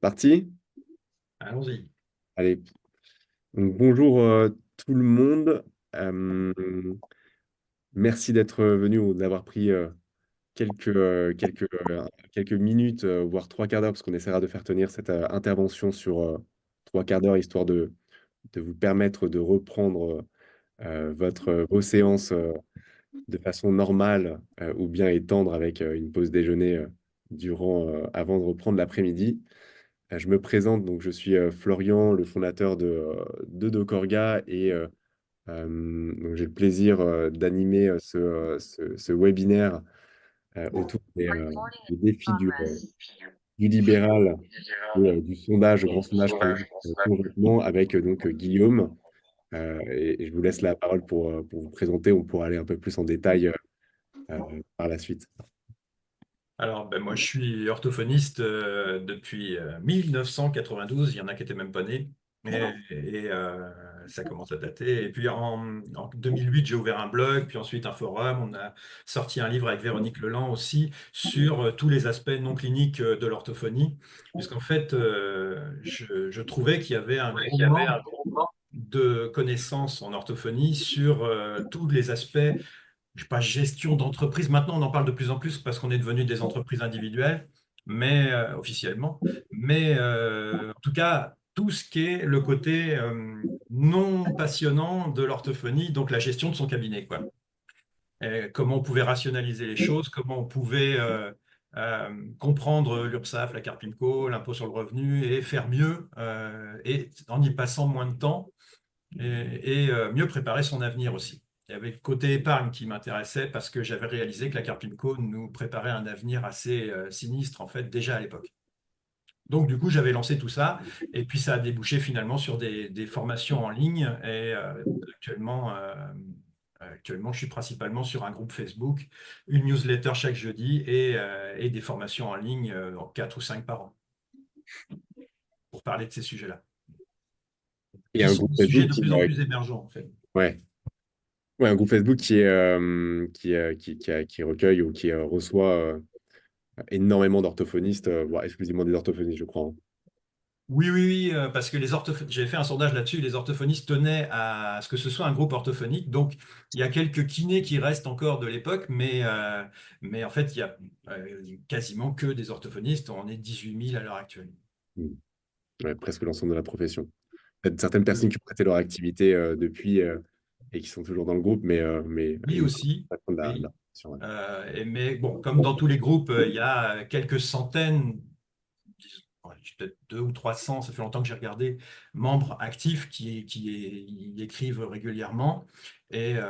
Parti? Allons-y. Allez. Donc, bonjour tout le monde. Euh, Merci d'être venu ou d'avoir pris quelques minutes, voire trois quarts d'heure, parce qu'on essaiera de faire tenir cette intervention sur trois quarts d'heure, histoire de vous permettre de reprendre vos séances de façon normale ou bien étendre avec une pause déjeuner avant de reprendre l'après-midi. Je me présente, donc je suis Florian, le fondateur de Docorga, et donc j'ai le plaisir d'animer ce webinaire autour des défis du libéral et du sondage, le grand sondage qu'on lance conjointement avec Guillaume. Et je vous laisse la parole pour vous présenter. On pourra aller un peu plus en détail par la suite. Alors, moi, je suis orthophoniste depuis 1992. Il y en a qui étaient même pas nés. Ça commence à dater. Et puis, en 2008, j'ai ouvert un blog, puis ensuite un forum. On a sorti un livre avec Véronique Leland aussi sur tous les aspects non cliniques de l'orthophonie. Puisqu'en fait, je trouvais qu'il y avait un gros manque de connaissances en orthophonie sur tous les aspects, je sais pas, gestion d'entreprise. Maintenant, on en parle de plus en plus parce qu'on est devenu des entreprises individuelles, mais officiellement. Mais en tout cas, tout ce qui est le côté non passionnant de l'orthophonie, donc la gestion de son cabinet, quoi. Et comment on pouvait rationaliser les choses, comment on pouvait comprendre l'URSSAF, la carte PIMCO, l'impôt sur le revenu et faire mieux et en y passant moins de temps et mieux préparer son avenir aussi. Il y avait le côté épargne qui m'intéressait parce que j'avais réalisé que la Carpinco nous préparait un avenir assez sinistre en fait déjà à l'époque. Donc du coup j'avais lancé tout ça et puis ça a débouché finalement sur des formations en ligne et actuellement je suis principalement sur un groupe Facebook, une newsletter chaque jeudi et des formations en ligne en 4 ou 5 par an pour parler de ces sujets-là, Et qui un sont groupe des sujets Facebook de plus en plus émergents en fait. ouais. Ouais, un groupe Facebook qui recueille ou qui reçoit énormément d'orthophonistes, voire exclusivement des orthophonistes, je crois, hein. Oui, oui, oui, parce que j'ai fait un sondage là-dessus, les orthophonistes tenaient à ce que ce soit un groupe orthophonique. Donc, il y a quelques kinés qui restent encore de l'époque, mais en fait, il y a quasiment que des orthophonistes. On est 18 000 à l'heure actuelle. Mm. Ouais, presque l'ensemble de la profession. Peut-être certaines personnes Oui, qui ont arrêté leur activité depuis et qui sont toujours dans le groupe, mais oui une aussi, partie de la oui. profession, ouais. Mais bon, comme dans tous les groupes, il y a quelques centaines, ouais, peut-être 200 ou 300, ça fait longtemps que j'ai regardé, membres actifs qui y écrivent régulièrement, et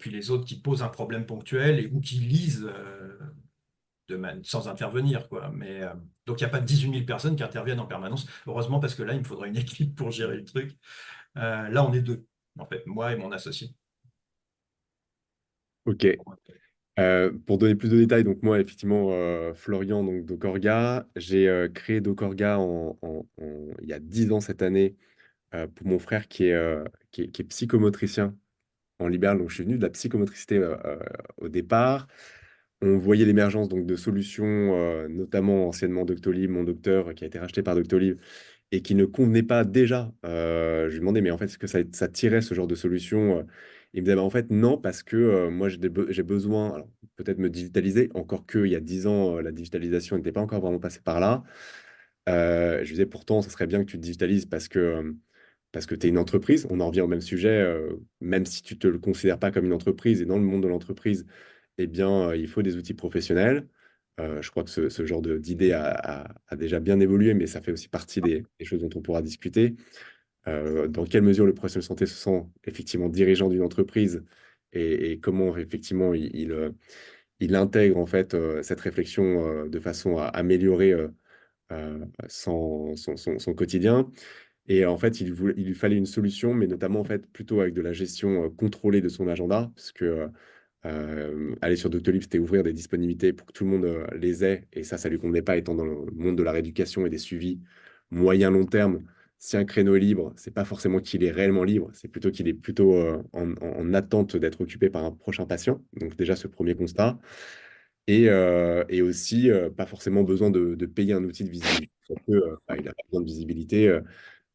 puis les autres qui posent un problème ponctuel ou qui lisent sans intervenir, quoi. Donc il n'y a pas 18 000 personnes qui interviennent en permanence, heureusement, parce que là, il me faudrait une équipe pour gérer le truc. Là, on est deux, en fait, moi et mon associé. Ok. Pour donner plus de détails, donc moi, effectivement, Florian, donc Docorga, j'ai créé Docorga il y a 10 ans cette année pour mon frère qui est psychomotricien en libéral. Donc, je suis venu de la psychomotricité au départ. On voyait l'émergence donc de solutions, notamment anciennement Doctolib, mon docteur, qui a été racheté par Doctolib et qui ne convenait pas déjà. Je lui demandais, mais en fait, est-ce que ça tirait ce genre de solution? Il me disait, bah, en fait, non, parce que moi, j'ai besoin, alors, peut-être me digitaliser, encore qu'il y a 10 ans, la digitalisation n'était pas encore vraiment passée par là. Je lui disais, pourtant, ça serait bien que tu te digitalises parce que tu es une entreprise. On en revient au même sujet, même si tu ne te le considères pas comme une entreprise, et dans le monde de l'entreprise, eh bien, il faut des outils professionnels. Je crois que ce genre d'idée a déjà bien évolué, mais ça fait aussi partie des choses dont on pourra discuter. Dans quelle mesure le professionnel de santé se sent effectivement dirigeant d'une entreprise et comment effectivement il intègre en fait cette réflexion de façon à améliorer son quotidien. Et en fait, il lui fallait une solution, mais notamment en fait plutôt avec de la gestion contrôlée de son agenda, parce que aller sur Doctolib, c'était ouvrir des disponibilités pour que tout le monde les ait, et ça lui convenait pas, étant dans le monde de la rééducation et des suivis moyen-long terme. Si un créneau est libre, c'est pas forcément qu'il est réellement libre, c'est plutôt qu'il est plutôt en attente d'être occupé par un prochain patient. Donc déjà ce premier constat. Et aussi, pas forcément besoin de payer un outil de visibilité. Parce que, bah, il n'a pas besoin de visibilité,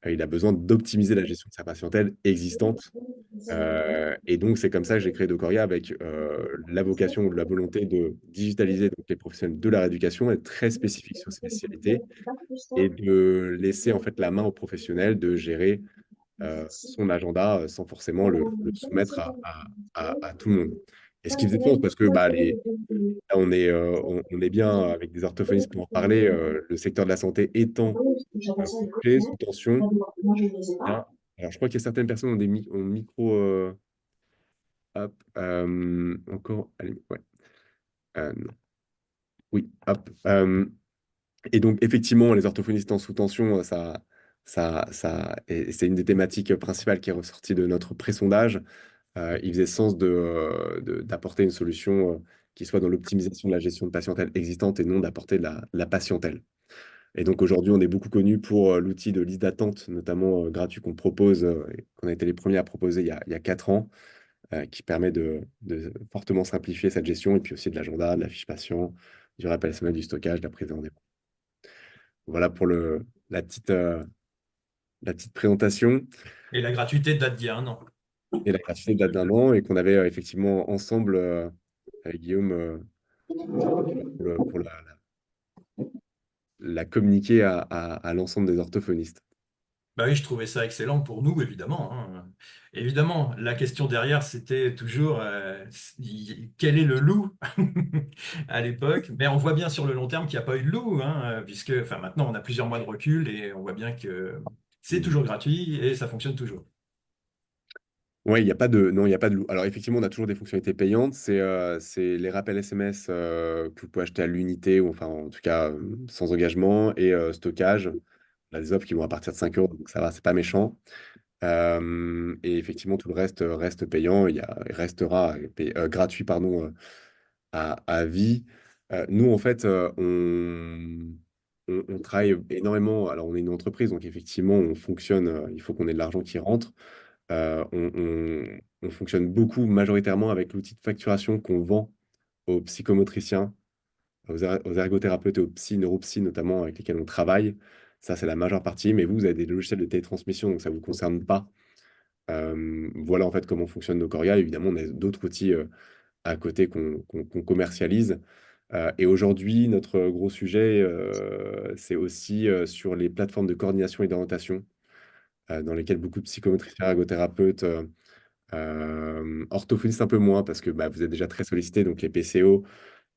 il a besoin d'optimiser la gestion de sa patientèle existante. Et donc, c'est comme ça que j'ai créé Docoria avec la vocation ou la volonté de digitaliser donc, les professionnels de la rééducation, être très spécifique sur ces spécialités et de laisser en fait la main aux professionnels de gérer son agenda sans forcément le soumettre à tout le monde. Et ce qui faisait sens, parce que bah, là, on est bien avec des orthophonistes pour en parler, le secteur de la santé étant bouclé, sous tension. Là, alors, je crois qu'il y a certaines personnes ont ont micro. Hop, encore. Allez, ouais. Non. Oui, hop. Et donc, effectivement, les orthophonistes en sous-tension, et c'est une des thématiques principales qui est ressortie de notre pré-sondage. Il faisait sens d'apporter une solution qui soit dans l'optimisation de la gestion de patientèle existante et non d'apporter de la patientèle. Et donc, aujourd'hui, on est beaucoup connu pour l'outil de liste d'attente, notamment gratuit qu'on propose, et qu'on a été les premiers à proposer il y a 4 ans, qui permet de fortement simplifier cette gestion et puis aussi de l'agenda, de la fiche patient, du rappel SMS, du stockage, de la prise de rendez-vous. Voilà pour la petite présentation. Et la gratuité date d'il y a un an. Et la gratuité date d'un an et qu'on avait effectivement ensemble, avec Guillaume, pour la communiquer à l'ensemble des orthophonistes. Bah oui, je trouvais ça excellent pour nous, évidemment, hein. Évidemment, la question derrière, c'était toujours quel est le loup à l'époque. Mais on voit bien sur le long terme qu'il n'y a pas eu de loup, hein, puisque enfin, maintenant, on a plusieurs mois de recul et on voit bien que c'est Mm. toujours gratuit et ça fonctionne toujours. Ouais, il n'y a pas de, non, il n'y a pas de loup. Alors, effectivement, on a toujours des fonctionnalités payantes. C'est les rappels SMS que vous pouvez acheter à l'unité, ou enfin, en tout cas, sans engagement, et stockage. On a des offres qui vont à partir de 5 euros, donc ça va, c'est pas méchant. Et effectivement, tout le reste reste payant. Il restera gratuit, pardon, à vie. Nous, en fait, on travaille énormément. Alors, on est une entreprise, donc effectivement, on fonctionne. Il faut qu'on ait de l'argent qui rentre. On fonctionne beaucoup majoritairement avec l'outil de facturation qu'on vend aux psychomotriciens, aux ergothérapeutes et aux neuropsy notamment, avec lesquels on travaille. Ça, c'est la majeure partie. Mais vous avez des logiciels de télétransmission, donc ça ne vous concerne pas. Voilà en fait comment fonctionne nos Coria. Évidemment, on a d'autres outils à côté qu'on commercialise. Et aujourd'hui, notre gros sujet, c'est aussi sur les plateformes de coordination et d'orientation, dans lesquelles beaucoup de psychomotriciens, ergothérapeutes, orthophonistes un peu moins, parce que bah, vous êtes déjà très sollicités, donc les PCO.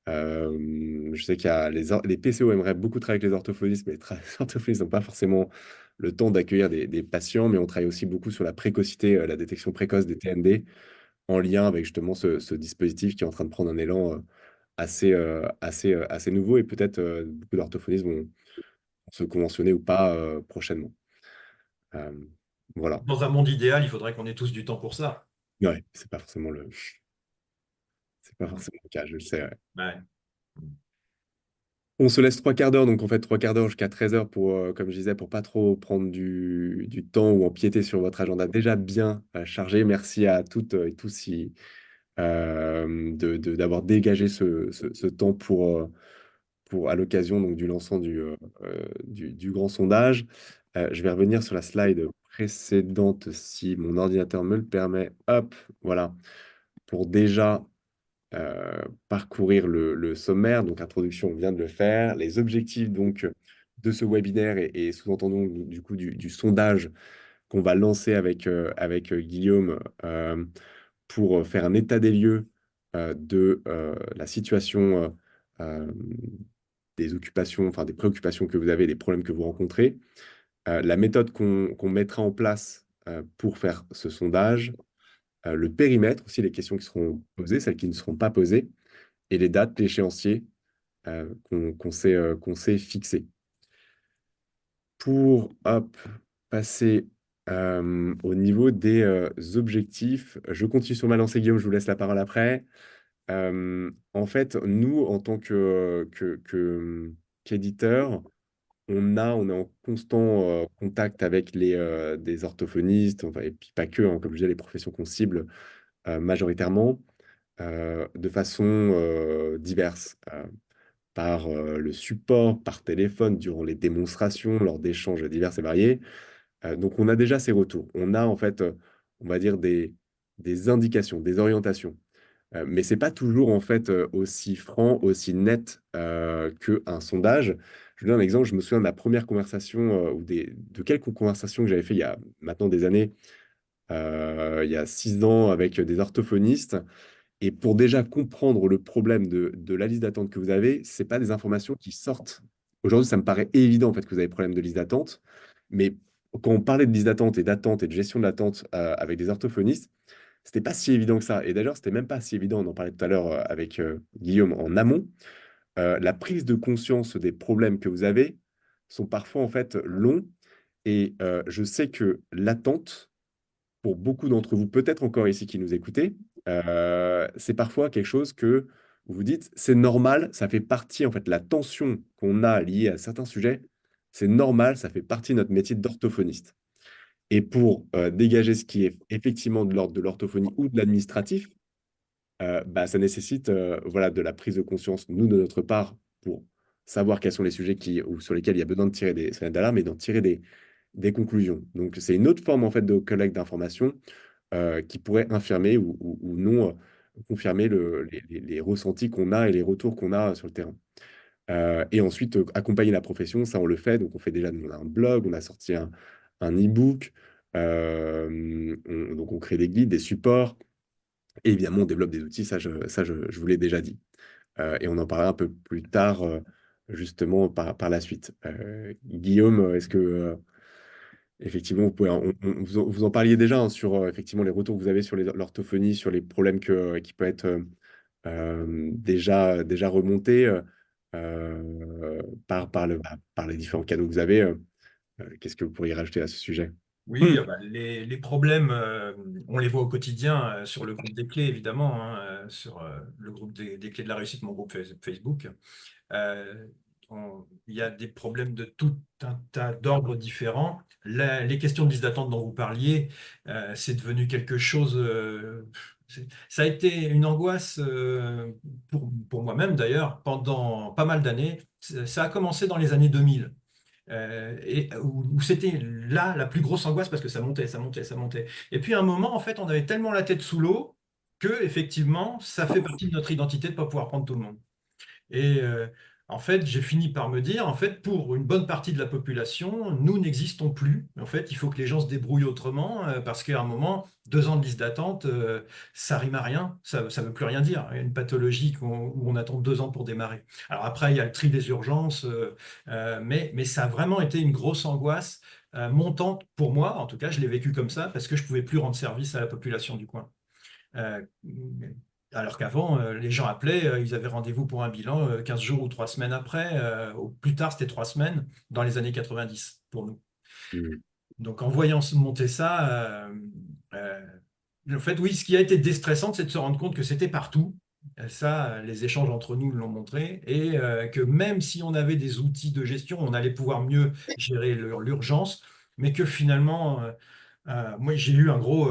Je sais qu'il y a les PCO aimeraient beaucoup travailler avec les orthophonistes, mais les orthophonistes n'ont pas forcément le temps d'accueillir des patients, mais on travaille aussi beaucoup sur la précocité, la détection précoce des TND, en lien avec justement ce dispositif qui est en train de prendre un élan assez nouveau, et peut-être beaucoup d'orthophonistes vont se conventionner ou pas prochainement. Euh, voilà. Dans un monde idéal, il faudrait qu'on ait tous du temps pour ça. Ouais, c'est pas forcément le cas, je le sais. Ouais. Ouais. On se laisse 3 quarts d'heure, donc en fait 3 quarts d'heure jusqu'à 13 heures pour, comme je disais, pour pas trop prendre du temps ou empiéter sur votre agenda déjà bien chargé. Merci à toutes et tous d'avoir dégagé ce temps à l'occasion donc, du lancement du grand sondage. Je vais revenir sur la slide précédente si mon ordinateur me le permet. Hop, voilà, pour déjà parcourir le sommaire. Donc, introduction, on vient de le faire. Les objectifs donc de ce webinaire et sous-entendons du coup du sondage qu'on va lancer avec Guillaume pour faire un état des lieux de la situation des occupations, enfin des préoccupations que vous avez, des problèmes que vous rencontrez, la méthode qu'on mettra en place pour faire ce sondage, le périmètre aussi, les questions qui seront posées, celles qui ne seront pas posées, et les dates, l'échéancier qu'on s'est fixé. Pour passer au niveau des objectifs, je continue sur ma lancée, Guillaume, je vous laisse la parole après. En fait, nous, en tant qu'éditeur, on est en constant contact avec des orthophonistes, enfin, et puis pas que, hein, comme je disais, les professions qu'on cible majoritairement. de façon diverse, par le support, par téléphone, durant les démonstrations, lors d'échanges divers et variés. Donc on a déjà ces retours. On a en fait, on va dire des indications, des orientations. Mais c'est pas toujours en fait aussi franc, aussi net qu'un sondage. Je vous donne un exemple. Je me souviens de la première conversation ou de quelques conversations que j'avais fait il y a maintenant des années, il y a 6 ans avec des orthophonistes. Et pour déjà comprendre le problème de la liste d'attente que vous avez, c'est pas des informations qui sortent. Aujourd'hui, ça me paraît évident en fait que vous avez problème de liste d'attente, mais quand on parlait de liste d'attente et de gestion de l'attente avec des orthophonistes, c'était pas si évident que ça. Et d'ailleurs, c'était même pas si évident. On en parlait tout à l'heure avec Guillaume en amont. La prise de conscience des problèmes que vous avez sont parfois en fait longs. Et je sais que l'attente pour beaucoup d'entre vous, peut-être encore ici qui nous écoutez, c'est parfois quelque chose que vous vous dites, c'est normal, ça fait partie, en fait, la tension qu'on a liée à certains sujets, c'est normal, ça fait partie de notre métier d'orthophoniste. Et pour dégager ce qui est effectivement de l'ordre de l'orthophonie ou de l'administratif, bah, ça nécessite voilà, de la prise de conscience, nous, de notre part, pour savoir quels sont les sujets ou sur lesquels il y a besoin de tirer des sonnettes d'alarme et d'en tirer des conclusions. Donc, c'est une autre forme, en fait, de collecte d'informations qui pourrait infirmer ou non confirmer les ressentis qu'on a et les retours qu'on a sur le terrain. Et ensuite, accompagner la profession, ça on le fait. Donc on fait déjà, on a un blog, on a sorti un e-book, donc on crée des guides, des supports, et évidemment on développe des outils, je vous l'ai déjà dit. Et on en parlera un peu plus tard, justement, par la suite. Guillaume, est-ce que effectivement, vous pouvez, vous en parliez déjà hein, sur effectivement les retours que vous avez sur l'orthophonie, sur les problèmes qui peuvent être déjà remontés par les différents canaux que vous avez. Qu'est-ce que vous pourriez rajouter à ce sujet? Oui, bah, les problèmes, on les voit au quotidien sur le groupe des clés, évidemment, hein, sur le groupe des clés de la réussite, mon groupe Facebook. Euh, il y a des problèmes de tout un tas d'ordres différents. Les questions de liste d'attente dont vous parliez, c'est devenu quelque chose. Ça a été une angoisse pour moi-même d'ailleurs pendant pas mal d'années. Ça a commencé dans les années 2000 et où c'était là la plus grosse angoisse parce que ça montait, ça montait, ça montait. Et puis à un moment, en fait, on avait tellement la tête sous l'eau que effectivement, ça fait partie de notre identité de ne pas pouvoir prendre tout le monde. Et en fait, j'ai fini par me dire, en fait, pour une bonne partie de la population, nous n'existons plus. En fait, il faut que les gens se débrouillent autrement, parce qu'à un moment, 2 ans de liste d'attente, ça rime à rien, ça ne veut plus rien dire. Il y a une pathologie où on attend 2 ans pour démarrer. Alors après, il y a le tri des urgences, mais ça a vraiment été une grosse angoisse montante pour moi. En tout cas, je l'ai vécu comme ça, parce que je ne pouvais plus rendre service à la population du coin. Euh, alors qu'avant, les gens appelaient, ils avaient rendez-vous pour un bilan 15 jours ou 3 semaines après. Au plus tard, c'était 3 semaines dans les années 90 pour nous. Hmm. Donc en voyant monter ça, en fait, oui, ce qui a été déstressant, c'est de se rendre compte que c'était partout. Ça, les échanges entre nous l'ont montré, et que même si on avait des outils de gestion, on allait pouvoir mieux gérer l'urgence, mais que finalement, moi, j'ai eu un gros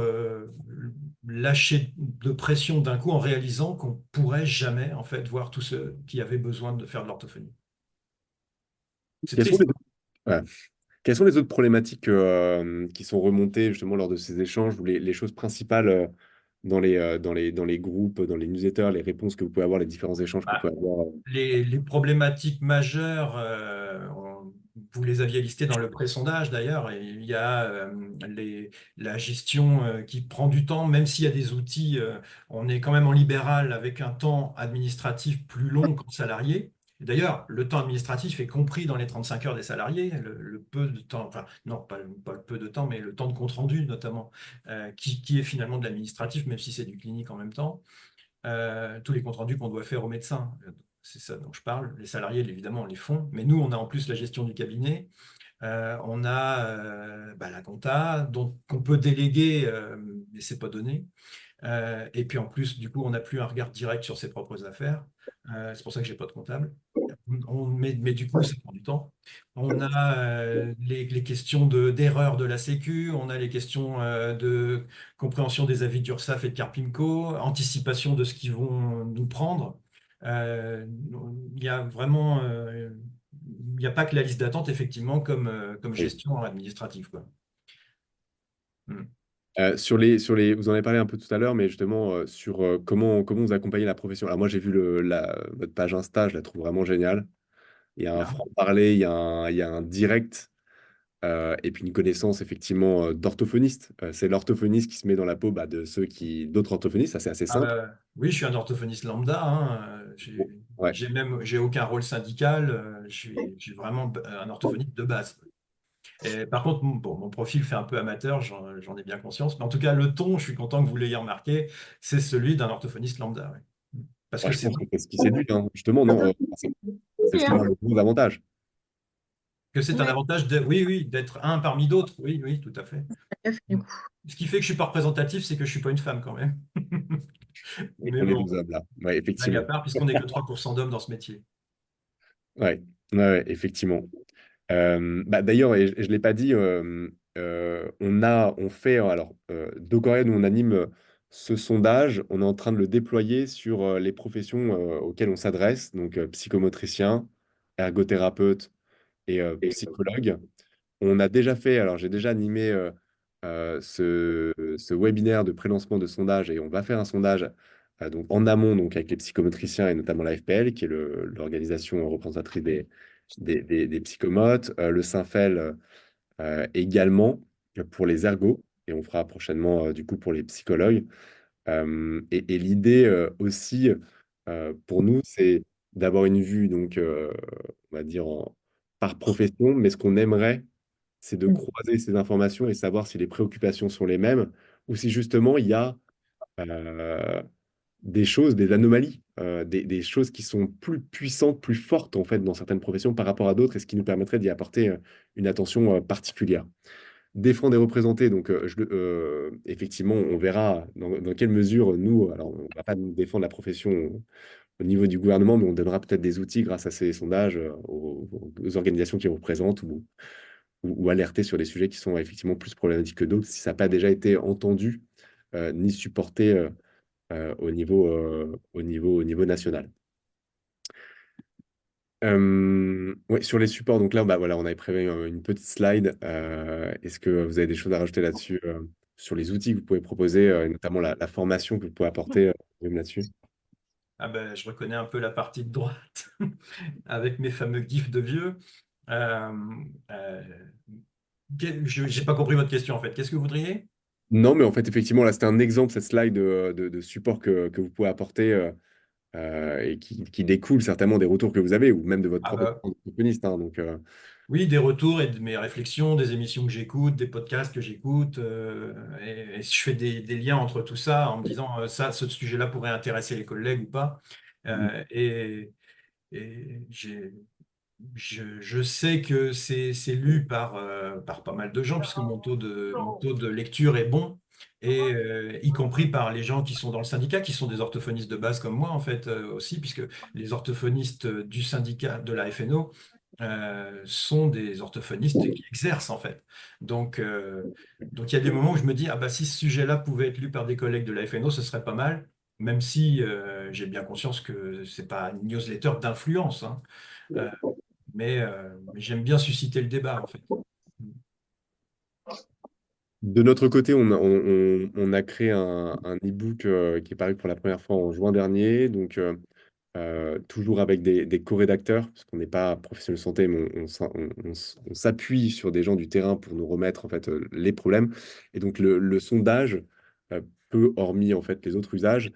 lâcher de pression d'un coup en réalisant qu'on pourrait jamais en fait voir tous ceux qui avaient besoin de faire de l'orthophonie. C'est Quelles sont triste. les, ouais. Quelles sont les autres problématiques qui sont remontées justement lors de ces échanges ou les choses principales dans les groupes, dans les newsletters, les réponses que vous pouvez avoir, les différents échanges que vous Bah, pouvez avoir? les problématiques majeures, vous les aviez listées dans le pré-sondage d'ailleurs. Et il y a la gestion qui prend du temps, même s'il y a des outils, on est quand même en libéral avec un temps administratif plus long qu'en salarié. Et d'ailleurs, le temps administratif est compris dans les 35 heures des salariés, le peu de temps, enfin non, pas le peu de temps, mais le temps de compte rendu notamment, qui est finalement de l'administratif, même si c'est du clinique en même temps. Tous les comptes rendus qu'on doit faire aux médecins. C'est ça dont je parle. Les salariés, évidemment, les font, mais nous, on a en plus la gestion du cabinet. On a bah, la compta, donc qu'on peut déléguer, mais c'est pas donné. Et puis en plus, du coup, on n'a plus un regard direct sur ses propres affaires. C'est pour ça que j'ai pas de comptable. mais du coup, ça prend du temps. On a les questions d'erreur de la Sécu, on a les questions de compréhension des avis d'URSSAF et de Carpinco, anticipation de ce qu'ils vont nous prendre. Euh, il y a vraiment, il n'y a pas que la liste d'attente, effectivement, comme Oui. gestion administrative, quoi. Mm. Vous en avez parlé un peu tout à l'heure, mais justement, sur comment vous accompagnez la profession. Alors moi, j'ai vu votre page Insta, je la trouve vraiment géniale. Il y a un Ah. franc-parler, il y a un direct, et puis une connaissance effectivement d'orthophoniste. C'est l'orthophoniste qui se met dans la peau d'autres orthophonistes, ça c'est assez Ah simple. bah, oui, je suis un orthophoniste lambda, hein. Bon, ouais. J'ai aucun rôle syndical. Je suis vraiment un orthophoniste de base. Et par contre, bon, mon profil fait un peu amateur, j'en ai bien conscience. Mais en tout cas, le ton, je suis content que vous l'ayez remarqué, c'est celui d'un orthophoniste lambda. Ouais. Parce Bah, que je c'est pense que c'est ce qui séduit, hein. Justement, non, c'est justement le gros avantage. un Ouais, avantage oui, oui, d'être un parmi d'autres. Oui, oui, tout à fait. du coup. Ce qui fait que je suis pas représentatif, c'est que je suis pas une femme quand même. Et Mais on est bon, deux hommes là. Ouais, blague à effectivement. part, puisqu'on n'est que 3% d'hommes dans ce métier. Ouais, ouais, effectivement. Bah, d'ailleurs, et je ne l'ai pas dit, on fait, alors, DoCorea, nous, on anime ce sondage, on est en train de le déployer sur les professions auxquelles on s'adresse, donc psychomotricien, ergothérapeute et psychologue. On a déjà fait, alors j'ai déjà animé ce webinaire de pré-lancement de sondage et on va faire un sondage donc en amont donc avec les psychomotriciens et notamment la FPL qui est l'organisation représentatrice des psychomotes, le SINFEL également pour les ergots et on fera prochainement du coup pour les psychologues. Et l'idée aussi pour nous c'est d'avoir une vue donc on va dire par profession, mais ce qu'on aimerait c'est de croiser ces informations et savoir si les préoccupations sont les mêmes ou si justement il y a euh, des choses, des anomalies, des choses qui sont plus puissantes, plus fortes en fait dans certaines professions par rapport à d'autres et ce qui nous permettrait d'y apporter une attention particulière. Défendre et représenter, donc effectivement, on verra dans quelle mesure nous, alors on ne va pas nous défendre la profession au niveau du gouvernement, mais on donnera peut-être des outils grâce à ces sondages aux organisations qui représentent ou alerter sur des sujets qui sont effectivement plus problématiques que d'autres si ça n'a pas déjà été entendu ni supporté au niveau national. Ouais, sur les supports, donc là, bah, voilà, on avait prévu une petite slide. Est-ce que vous avez des choses à rajouter là-dessus, sur les outils que vous pouvez proposer, et notamment la formation que vous pouvez apporter même là-dessus? Ah ben, je reconnais un peu la partie de droite avec mes fameux gifs de vieux. Euh, euh, je n'ai pas compris votre question en fait. Qu'est-ce que vous voudriez? Non, mais en fait, effectivement, là, c'était un exemple, cette slide de support que vous pouvez apporter et qui découle certainement des retours que vous avez ou même de votre Ah propre bah, expérience d'entrepreniste, hein, donc, oui, des retours et de mes réflexions, des émissions que j'écoute, des podcasts que j'écoute. Et je fais des liens entre tout ça en me disant ça, ce sujet-là pourrait intéresser les collègues ou pas. Et je sais que c'est lu par pas mal de gens, puisque mon taux de lecture est bon, et y compris par les gens qui sont dans le syndicat, qui sont des orthophonistes de base comme moi, en fait, aussi, puisque les orthophonistes du syndicat de la FNO sont des orthophonistes qui exercent, en fait. Donc, donc il y a des moments où je me dis, ah bah, si ce sujet-là pouvait être lu par des collègues de la FNO, ce serait pas mal, même si j'ai bien conscience que c'est pas une newsletter d'influence, hein. Euh, mais j'aime bien susciter le débat, en fait. de notre côté, on a créé un e-book qui est paru pour la première fois en juin dernier, donc toujours avec des co-rédacteurs, parce qu'on n'est pas professionnel de santé, mais on s'appuie sur des gens du terrain pour nous remettre en fait les problèmes. Et donc le sondage peut, hormis en fait les autres usages,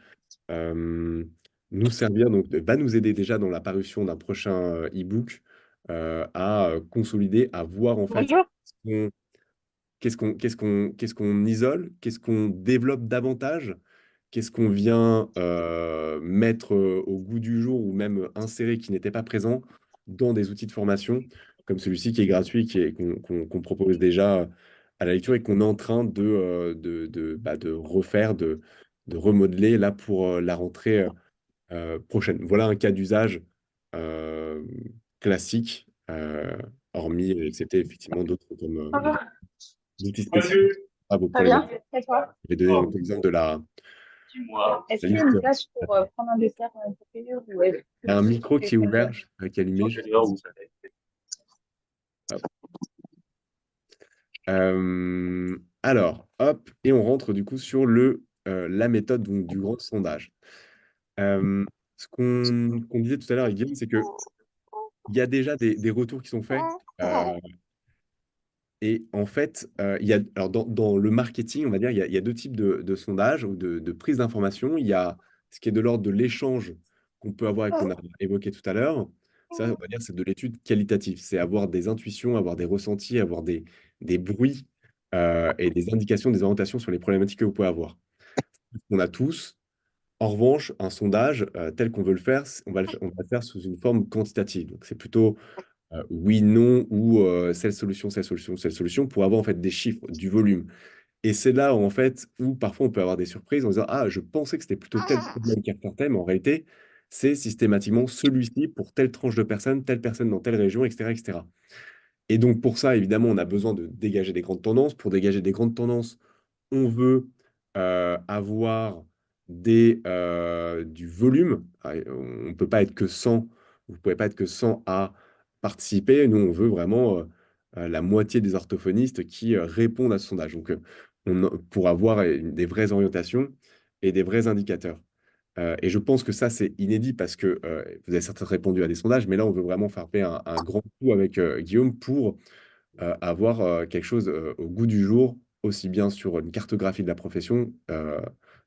euh, nous servir, donc va nous aider déjà dans la parution d'un prochain e-book à consolider, à voir en fait Bonjour. qu'est-ce qu'on isole, qu'est-ce qu'on développe davantage, qu'est-ce qu'on vient mettre au goût du jour ou même insérer qui n'était pas présent dans des outils de formation comme celui-ci qui est gratuit, qu'on propose déjà à la lecture et qu'on est en train de refaire, de remodeler là pour la rentrée prochaine. Voilà un cas d'usage classique, hormis, excepté effectivement d'autres comme des outils spécifiques à vos Très bien. problématiques. Et toi? Je vais donner donc l'exemple de Est-ce la qu'il y a liste. une place pour prendre un dessert pour cueillir ou est-ce Il y a un que micro tu qui est ouvert, qui est allumé. Je sais pas hop. Alors, hop, et on rentre du coup sur la méthode donc, du grand sondage. Euh, ce qu'on disait tout à l'heure avec Guillaume, c'est que il y a déjà des retours qui sont faits. Et en fait, alors dans le marketing, on va dire, il y a deux types de sondages ou de prise d'information. Il y a ce qui est de l'ordre de l'échange qu'on peut avoir et qu'on a évoqué tout à l'heure. Ça, on va dire, c'est de l'étude qualitative. C'est avoir des intuitions, avoir des ressentis, avoir des bruits et des indications, des orientations sur les problématiques que vous pouvez avoir. On a tous. En revanche, un sondage tel qu'on veut le faire, on va le faire sous une forme quantitative. Donc, c'est plutôt oui, non, ou cette solution, cette solution, pour avoir en fait des chiffres, du volume. Et c'est là où, en fait, où parfois on peut avoir des surprises en disant, ah, je pensais que c'était plutôt tel problème qui ressortait, mais en réalité, c'est systématiquement celui-ci pour telle tranche de personnes, telle personne dans telle région, etc., etc. Et donc, pour ça, évidemment, on a besoin de dégager des grandes tendances. Pour dégager des grandes tendances, on veut avoir du volume. On ne peut pas être que 100, vous ne pouvez pas être que 100 à participer. Nous, on veut vraiment la moitié des orthophonistes qui répondent à ce sondage. Donc, pour avoir des vraies orientations et des vrais indicateurs. Et je pense que ça, c'est inédit parce que vous avez certainement répondu à des sondages, mais là, on veut vraiment frapper un grand coup avec Guillaume pour avoir quelque chose au goût du jour, aussi bien sur une cartographie de la profession,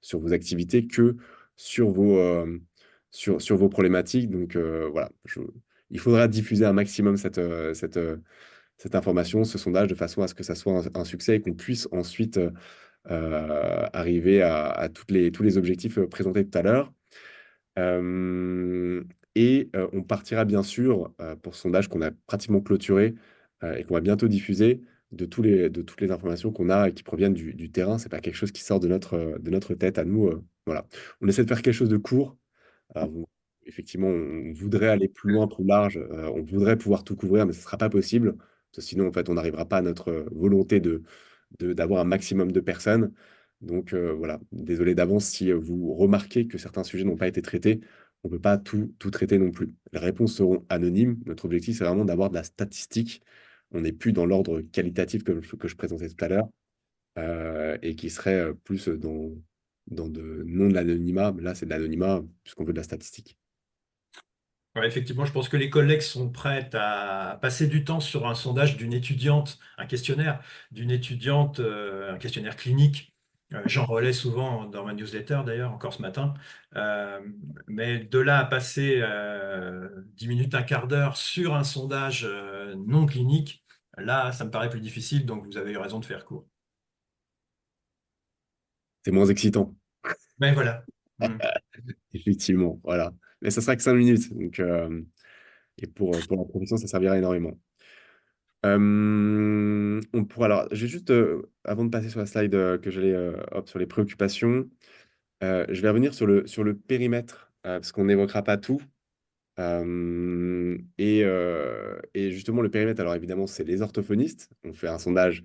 sur vos activités, que sur vos problématiques. Donc voilà, il faudra diffuser un maximum cette information, ce sondage, de façon à ce que ça soit un succès et qu'on puisse ensuite arriver à tous les objectifs présentés tout à l'heure. Euh, on partira bien sûr pour ce sondage qu'on a pratiquement clôturé et qu'on va bientôt diffuser de toutes les informations qu'on a et qui proviennent du terrain. C'est pas quelque chose qui sort de notre tête à nous. Voilà. On essaie de faire quelque chose de court. Effectivement, on voudrait aller plus loin, plus large. On voudrait pouvoir tout couvrir, mais ce ne sera pas possible. Parce que sinon, en fait, on n'arrivera pas à notre volonté d'avoir un maximum de personnes. Donc voilà, désolé d'avance si vous remarquez que certains sujets n'ont pas été traités. On ne peut pas tout traiter non plus. Les réponses seront anonymes. Notre objectif, c'est vraiment d'avoir de la statistique. On n'est plus dans l'ordre qualitatif que je présentais tout à l'heure et qui serait plus non de l'anonymat. Mais là, c'est de l'anonymat puisqu'on veut de la statistique. Ouais, effectivement, je pense que les collègues sont prêts à passer du temps sur un sondage d'une étudiante, un questionnaire d'une étudiante, un questionnaire clinique. J'en relais souvent dans ma newsletter, d'ailleurs, encore ce matin. Euh, mais de là à passer 10 minutes, un quart d'heure sur un sondage non clinique, là, ça me paraît plus difficile, donc vous avez eu raison de faire court. C'est moins excitant, Mais voilà. Hmm. effectivement. Voilà. Mais ça sera que 5 minutes. Donc, et pour la profession, ça servira énormément. Alors, j'ai juste, avant de passer sur la slide que j'allais, hop, sur les préoccupations, je vais revenir sur le périmètre, parce qu'on n'évoquera pas tout. Et justement, le périmètre, alors évidemment, c'est les orthophonistes. On fait un sondage.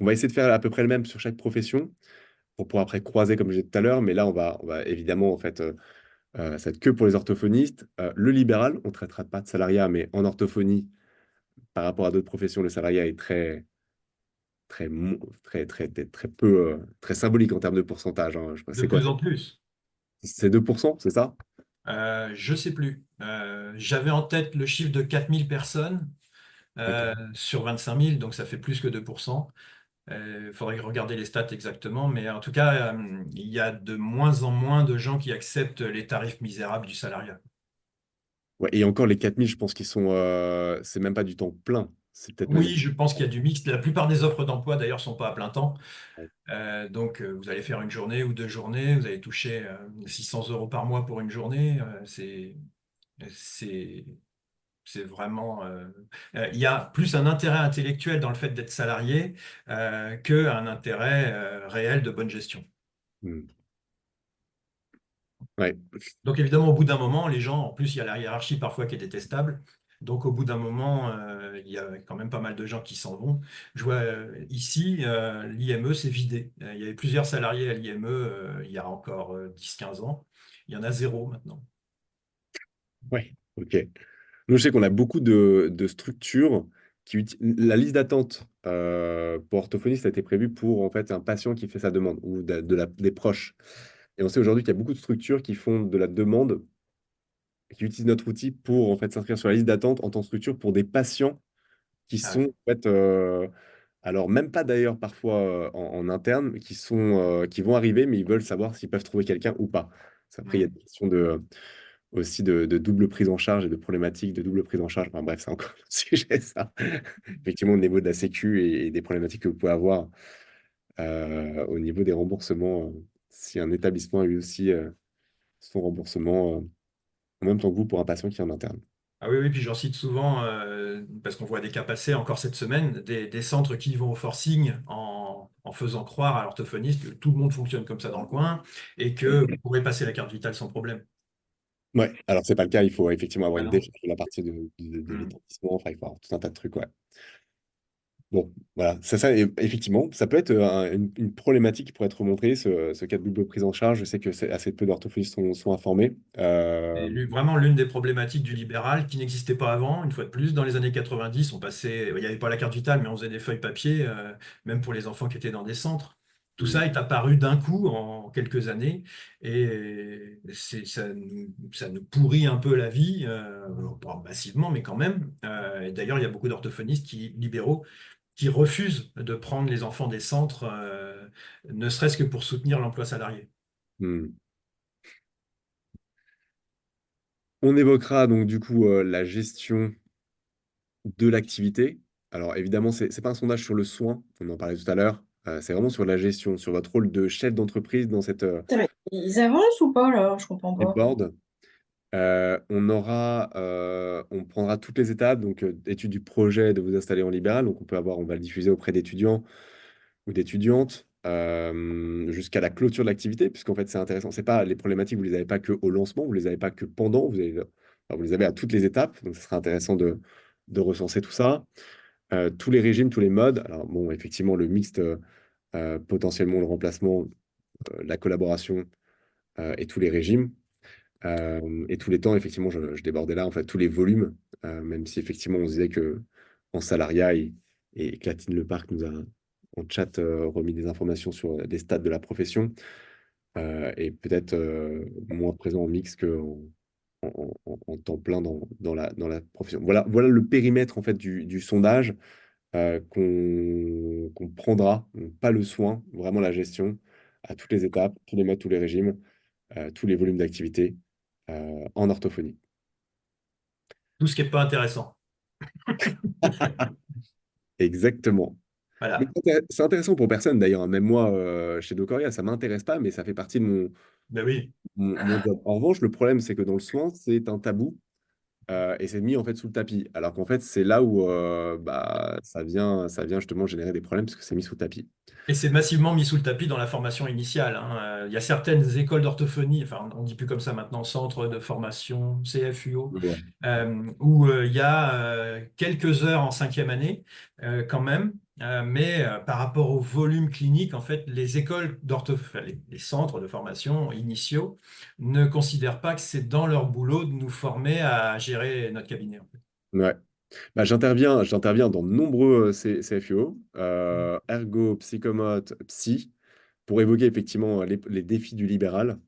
On va essayer de faire à peu près le même sur chaque profession pour pouvoir après croiser, comme j'ai dit tout à l'heure. Mais là, on va évidemment, en fait, ça va être que pour les orthophonistes. Le libéral, on ne traitera pas de salariat, mais en orthophonie, par rapport à d'autres professions, le salariat est très peu, très symbolique en termes de pourcentage, hein. De C'est quoi? plus en plus. C'est 2%, c'est ça? Je sais plus. J'avais en tête le chiffre de 4000 personnes Ok. sur 25 000, donc ça fait plus que 2%. Il faudrait regarder les stats exactement, mais en tout cas, il y a de moins en moins de gens qui acceptent les tarifs misérables du salariat. Ouais, et encore, les 4000, je pense qu'ils sont. C'est même pas du temps plein. C'est peut-être même. Oui, je pense qu'il y a du mixte. La plupart des offres d'emploi, d'ailleurs, sont pas à plein temps. Ouais. Donc, vous allez faire une journée ou 2 journées, vous allez toucher 600 euros par mois pour une journée. C'est, c'est vraiment. Il y a plus un intérêt intellectuel dans le fait d'être salarié qu'un intérêt réel de bonne gestion. Hmm. Ouais. Donc évidemment, au bout d'un moment, les gens, en plus, il y a la hiérarchie parfois qui est détestable. Donc, au bout d'un moment, il y a quand même pas mal de gens qui s'en vont. Je vois ici, l'IME s'est vidé. Il y avait plusieurs salariés à l'IME il y a encore 10-15 ans. Il y en a zéro maintenant. Ouais, ok. Nous, je sais qu'on a beaucoup de structures la liste d'attente pour orthophoniste a été prévue pour en fait un patient qui fait sa demande ou des proches. Et on sait aujourd'hui qu'il y a beaucoup de structures qui font de la demande, qui utilisent notre outil pour en fait s'inscrire sur la liste d'attente en tant que structure pour des patients qui Ah sont ouais. en fait, alors même pas d'ailleurs parfois en interne, qui vont arriver, mais ils veulent savoir s'ils peuvent trouver quelqu'un ou pas. Après, il y a Mm. des questions aussi de double prise en charge et de problématiques de double prise en charge. Enfin, bref, c'est encore un sujet, ça. Effectivement, au niveau de la Sécu et des problématiques que vous pouvez avoir au niveau des remboursements, si un établissement a eu aussi son remboursement en même temps que vous pour un patient qui est en interne. Ah oui, oui, puis j'en cite souvent, parce qu'on voit des cas passer encore cette semaine, des centres qui vont au forcing en faisant croire à l'orthophoniste que tout le monde fonctionne comme ça dans le coin et que vous pourrez passer la carte vitale sans problème. Ouais, alors c'est pas le cas, il faut effectivement avoir Ah une non. décharge de la partie de Mm. l'établissement, enfin, il faut avoir tout un tas de trucs, ouais. Bon, voilà, effectivement, ça peut être une problématique qui pourrait être remontée, ce cas de double prise en charge. Je sais que assez peu d'orthophonistes sont informés. C'est vraiment l'une des problématiques du libéral qui n'existait pas avant, une fois de plus. Dans les années 90, on passait, il n'y avait pas la carte vitale, mais on faisait des feuilles papier, même pour les enfants qui étaient dans des centres. Tout Mm, ça est apparu d'un coup en quelques années et ça nous pourrit un peu la vie, pas massivement, mais quand même. Et d'ailleurs, il y a beaucoup d'orthophonistes libéraux qui refusent de prendre les enfants des centres, ne serait-ce que pour soutenir l'emploi salarié. mm. On évoquera donc du coup la gestion de l'activité. Alors évidemment, c'est pas un sondage sur le soin, on en parlait tout à l'heure. C'est vraiment sur la gestion, sur votre rôle de chef d'entreprise dans cette Putain, mais ils avancent ou pas là? Je comprends pas. board. On prendra toutes les étapes, donc étude du projet de vous installer en libéral. Donc on va le diffuser auprès d'étudiants ou d'étudiantes jusqu'à la clôture de l'activité, puisqu'en fait c'est intéressant. C'est pas les problématiques, vous les avez pas que au lancement, vous les avez pas que pendant, vous les avez à toutes les étapes. Donc ce sera intéressant de recenser tout ça. Tous les régimes, tous les modes. Alors bon, effectivement le mixte, potentiellement le remplacement, la collaboration et tous les régimes. Et tous les temps, effectivement, je débordais là, en fait, tous les volumes, même si effectivement, on se disait que en salariat, et Clatine Leparc nous a en chat remis des informations sur des stades de la profession, et peut-être moins présent en mix qu'en en temps plein dans la profession. Voilà le périmètre en fait du sondage qu'on prendra, donc pas le soin, vraiment la gestion à toutes les étapes, tous les modes, tous les régimes, tous les volumes d'activité en orthophonie. Tout ce qui n'est pas intéressant. Exactement. Mais Voilà. c'est intéressant pour personne d'ailleurs, hein. Même moi, chez Docoria, ça m'intéresse pas, mais ça fait partie de Ben oui. mon job. En revanche, le problème, c'est que dans le soin, c'est un tabou et c'est mis en fait sous le tapis. Alors qu'en fait, c'est là où bah, ça vient justement générer des problèmes parce que c'est mis sous le tapis. Et c'est massivement mis sous le tapis dans la formation initiale, hein. Il y a certaines écoles d'orthophonie, enfin on ne dit plus comme ça maintenant, centre de formation, CFUO, Ouais. où il y a quelques heures en cinquième année quand même, mais par rapport au volume clinique, en fait, les écoles d'orthophonie, les centres de formation initiaux ne considèrent pas que c'est dans leur boulot de nous former à gérer notre cabinet, en fait. Ouais. Bah, j'interviens dans de nombreux CFUO, ergo, psychomote, psy, pour évoquer effectivement les défis du libéral.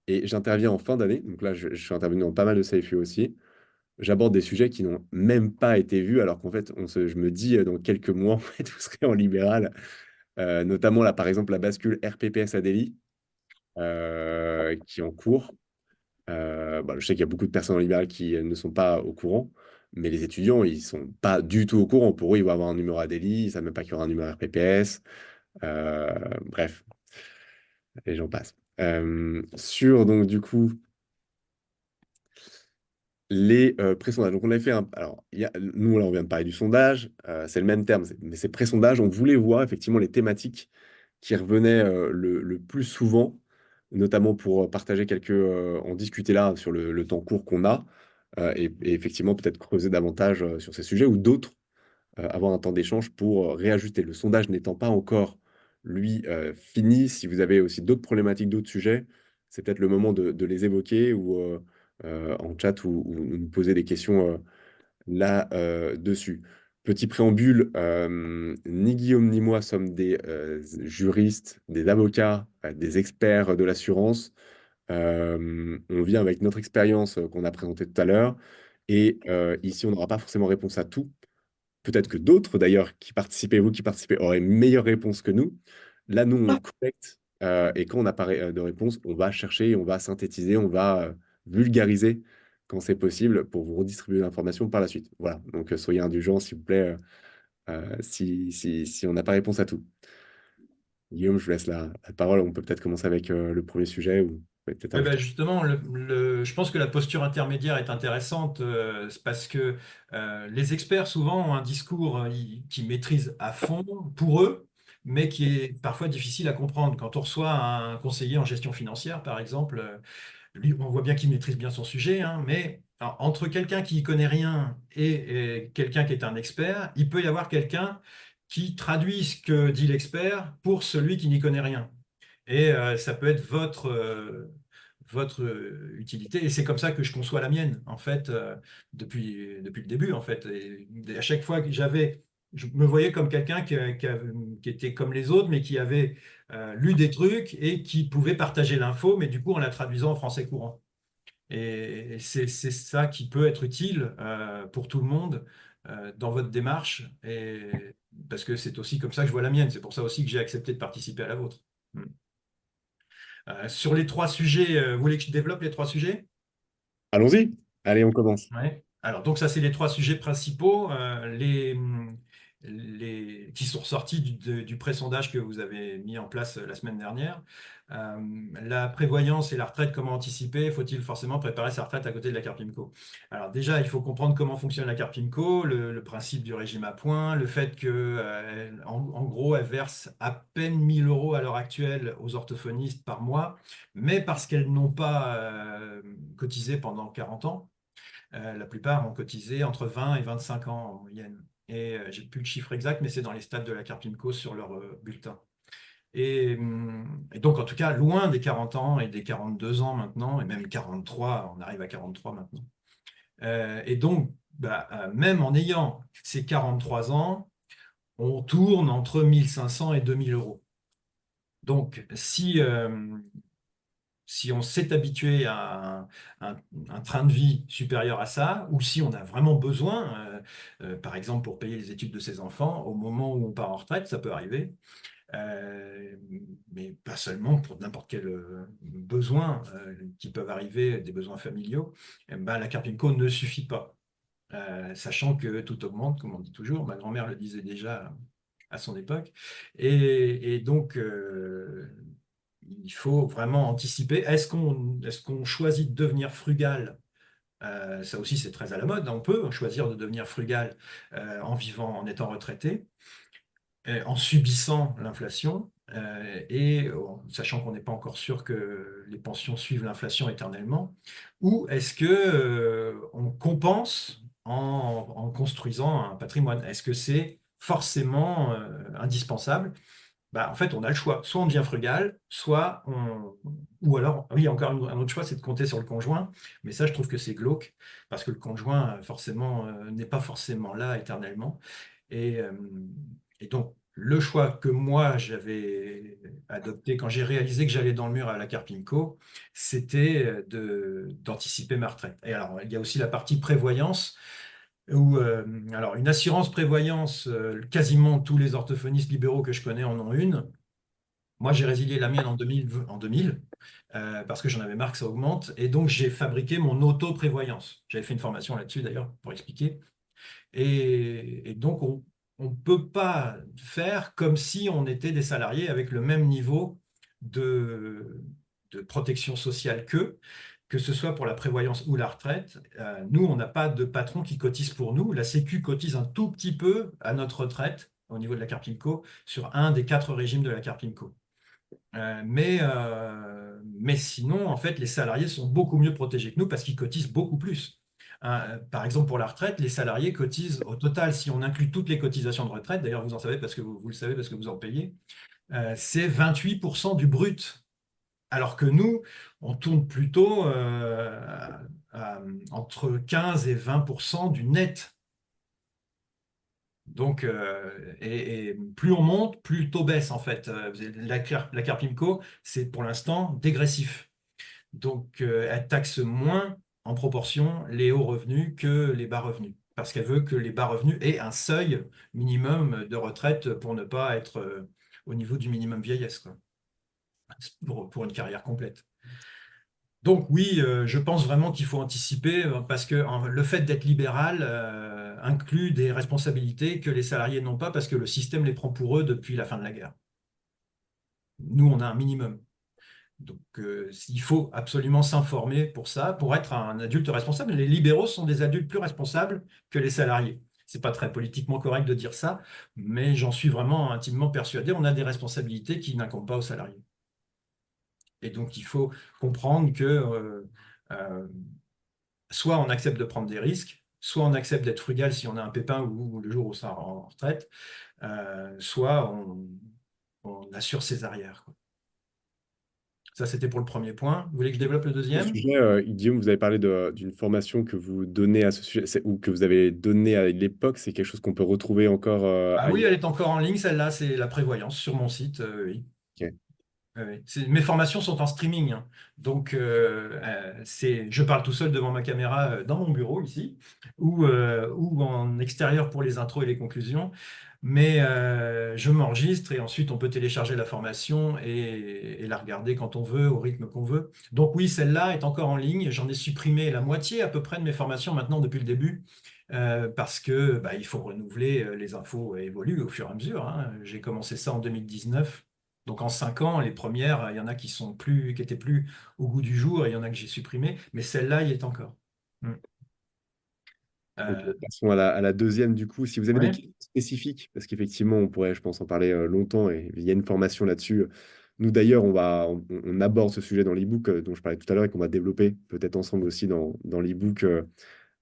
Et j'interviens en fin d'année, donc là je suis intervenu dans pas mal de CFUO aussi. J'aborde des sujets qui n'ont même pas été vus, alors qu'en fait, je me dis, dans quelques mois, en fait, vous serez en libéral. Notamment, là, par exemple, la bascule RPPS Adélie, qui est en cours. Bah, je sais qu'il y a beaucoup de personnes en libéral qui ne sont pas au courant, mais les étudiants, ils sont pas du tout au courant. Pour eux, il va y avoir un numéro Adélie, ils ne savent même pas qu'il y aura un numéro RPPS. Bref, et j'en passe. Sur, donc, du coup, les pré-sondages. Donc, on avait fait un. Alors, nous, là, on vient de parler du sondage. C'est le même terme, mais c'est pré-sondage. On voulait voir effectivement les thématiques qui revenaient le plus souvent, notamment pour partager en discuter là sur le temps court qu'on a. et effectivement peut-être creuser davantage sur ces sujets ou d'autres, avoir un temps d'échange pour réajuster. Le sondage n'étant pas encore, lui, fini, si vous avez aussi d'autres problématiques, d'autres sujets, c'est peut-être le moment de les évoquer ou en chat ou nous poser des questions là dessus. Petit préambule, ni Guillaume ni moi sommes des juristes, des avocats, des experts de l'assurance. On vient avec notre expérience qu'on a présentée tout à l'heure. Et ici, on n'aura pas forcément réponse à tout. Peut-être que d'autres, d'ailleurs, qui participaient, vous qui participez, auraient une meilleure réponse que nous. Là, nous, on collecte et quand on n'a pas de réponse, on va chercher, on va synthétiser, on va vulgariser quand c'est possible pour vous redistribuer l'information par la suite. Voilà, donc soyez indulgents, s'il vous plaît, si on n'a pas réponse à tout. Guillaume, je vous laisse la parole. On peut peut-être commencer avec le premier sujet ou peut-être Oui, ajouter. justement, je pense que la posture intermédiaire est intéressante c'est parce que les experts souvent ont un discours qu'ils maîtrisent à fond pour eux, mais qui est parfois difficile à comprendre. Quand on reçoit un conseiller en gestion financière, par exemple, lui, on voit bien qu'il maîtrise bien son sujet, hein, mais alors, entre quelqu'un qui n'y connaît rien et quelqu'un qui est un expert, il peut y avoir quelqu'un qui traduit ce que dit l'expert pour celui qui n'y connaît rien. Et ça peut être votre utilité. Et c'est comme ça que je conçois la mienne, en fait, depuis le début, en fait. Et à chaque fois que je me voyais comme quelqu'un qui était comme les autres, mais qui avait lu des trucs et qui pouvait partager l'info, mais du coup en la traduisant en français courant. Et c'est ça qui peut être utile pour tout le monde dans votre démarche, parce que c'est aussi comme ça que je vois la mienne. C'est pour ça aussi que j'ai accepté de participer à la vôtre. Mm. Sur les trois sujets, vous voulez que je développe les trois sujets? Allons-y. Allez, on commence. Ouais. Alors, donc ça, c'est les trois sujets principaux, qui sont sortis du pré-sondage que vous avez mis en place la semaine dernière. La prévoyance et la retraite, comment anticiper? Faut-il forcément préparer sa retraite à côté de la carte PIMCO? Alors déjà, il faut comprendre comment fonctionne la carte PIMCO, le principe du régime à points, le fait que, en gros, elle verse à peine 1 000 € à l'heure actuelle aux orthophonistes par mois, mais parce qu'elles n'ont pas cotisé pendant 40 ans. La plupart ont cotisé entre 20 et 25 ans en moyenne. Et j'ai plus le chiffre exact, mais c'est dans les stats de la carte PIMCO sur leur bulletin. Et donc, en tout cas, loin des 40 ans et des 42 ans maintenant, et même 43, on arrive à 43 maintenant. Et donc, même en ayant ces 43 ans, on tourne entre 1 500 et 2 000 €. Donc, si on s'est habitué à un train de vie supérieur à ça, ou si on a vraiment besoin, par exemple pour payer les études de ses enfants, au moment où on part en retraite, ça peut arriver, euh, mais pas seulement pour n'importe quel besoin qui peuvent arriver, des besoins familiaux, la carte PIMCO ne suffit pas. Sachant que tout augmente, comme on dit toujours, ma grand-mère le disait déjà à son époque, et donc il faut vraiment anticiper. Est-ce qu'on choisit de devenir frugal? Ça aussi, c'est très à la mode. On peut choisir de devenir frugal en vivant, en étant retraité, en subissant l'inflation et sachant qu'on n'est pas encore sûr que les pensions suivent l'inflation éternellement. Ou est-ce que on compense en construisant un patrimoine? Est-ce que c'est forcément indispensable? En fait, on a le choix. Soit on devient frugal, soit on... Ou alors, oui, encore un autre choix, c'est de compter sur le conjoint. Mais ça, je trouve que c'est glauque, parce que le conjoint, forcément, n'est pas forcément là éternellement. Et, euh, et donc, le choix que moi, j'avais adopté quand j'ai réalisé que j'allais dans le mur à la Carpinco, c'était d'anticiper ma retraite. Et alors, il y a aussi la partie prévoyance où, alors, une assurance prévoyance, quasiment tous les orthophonistes libéraux que je connais en ont une. Moi, j'ai résilié la mienne en 2000 parce que j'en avais marre que ça augmente. Et donc, j'ai fabriqué mon auto-prévoyance. J'avais fait une formation là-dessus, d'ailleurs, pour expliquer. Et donc, on ne peut pas faire comme si on était des salariés avec le même niveau de, de protection sociale qu'eux, que ce soit pour la prévoyance ou la retraite. Nous, on n'a pas de patron qui cotise pour nous. La Sécu cotise un tout petit peu à notre retraite au niveau de la Carpinco sur un des 4 régimes de la Carpinco. Mais sinon, en fait, les salariés sont beaucoup mieux protégés que nous parce qu'ils cotisent beaucoup plus. par exemple, pour la retraite, les salariés cotisent au total, si on inclut toutes les cotisations de retraite, d'ailleurs vous en savez parce que vous le savez parce que vous en payez, c'est 28% du brut. Alors que nous, on tourne plutôt entre 15 et 20% du net. Donc, et plus on monte, plus le taux baisse en fait. La Carpimco, c'est pour l'instant dégressif. Donc, elle taxe moins en proportion les hauts revenus que les bas revenus. Parce qu'elle veut que les bas revenus aient un seuil minimum de retraite pour ne pas être au niveau du minimum vieillesse, quoi, pour une carrière complète. Donc oui, je pense vraiment qu'il faut anticiper parce que le fait d'être libéral inclut des responsabilités que les salariés n'ont pas parce que le système les prend pour eux depuis la fin de la guerre. Nous, on a un minimum. Donc il faut absolument s'informer pour ça, pour être un adulte responsable. Les libéraux sont des adultes plus responsables que les salariés. C'est pas très politiquement correct de dire ça, mais j'en suis vraiment intimement persuadé. On a des responsabilités qui n'incombent pas aux salariés. Et donc, il faut comprendre que euh, soit on accepte de prendre des risques, soit on accepte d'être frugal si on a un pépin ou le jour où on sera en retraite, soit on assure ses arrières, quoi. Ça, c'était pour le premier point. Vous voulez que je développe le Ce deuxième? sujet, Guillaume, vous avez parlé d'une formation que vous donnez à ce sujet, ou que vous avez donnée à l'époque. C'est quelque chose qu'on peut retrouver encore Ah oui, ailleurs. elle est encore en ligne, celle-là, c'est la prévoyance sur mon site, oui. Ok. Oui. Mes formations sont en streaming, hein. Donc, je parle tout seul devant ma caméra dans mon bureau ici, ou en extérieur pour les intros et les conclusions. Mais je m'enregistre et ensuite on peut télécharger la formation et la regarder quand on veut, au rythme qu'on veut. Donc oui, celle-là est encore en ligne. J'en ai supprimé la moitié à peu près de mes formations maintenant depuis le début. Parce que il faut renouveler, les infos évoluent au fur et à mesure, hein. J'ai commencé ça en 2019. Donc en 5 ans, les premières, il y en a qui étaient plus au goût du jour et il y en a que j'ai supprimé, mais celle-là, il y est encore. Mm. Ok, Euh, passons à la deuxième du coup. Si vous avez des ouais. questions spécifiques, parce qu'effectivement, on pourrait, je pense, en parler longtemps et il y a une formation là-dessus. Nous, d'ailleurs, on aborde ce sujet dans l'e-book dont je parlais tout à l'heure et qu'on va développer peut-être ensemble aussi dans l'e-book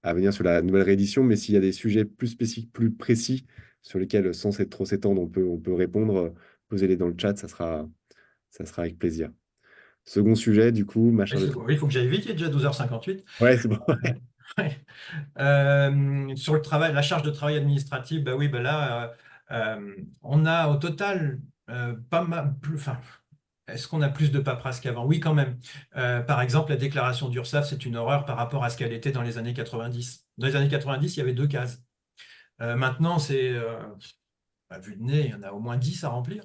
à venir sur la nouvelle réédition. Mais s'il y a des sujets plus spécifiques, plus précis, sur lesquels, sans trop s'étendre, on peut répondre, posez-les dans le chat, ça sera avec plaisir. Second sujet, du coup, ma Oui, charge de oui, travail. il faut que j'aille vite, il est déjà 12h58. Ouais, c'est bon. Ouais. Sur le travail, la charge de travail administrative, bah oui, bah là, on a au total pas mal plus. Enfin, est-ce qu'on a plus de paperasse qu'avant? Oui, quand même. Par exemple, la déclaration d'URSSAF, c'est une horreur par rapport à ce qu'elle était dans les années 90. Dans les années 90, il y avait 2 cases. Maintenant, c'est à vue de nez, il y en a au moins 10 à remplir.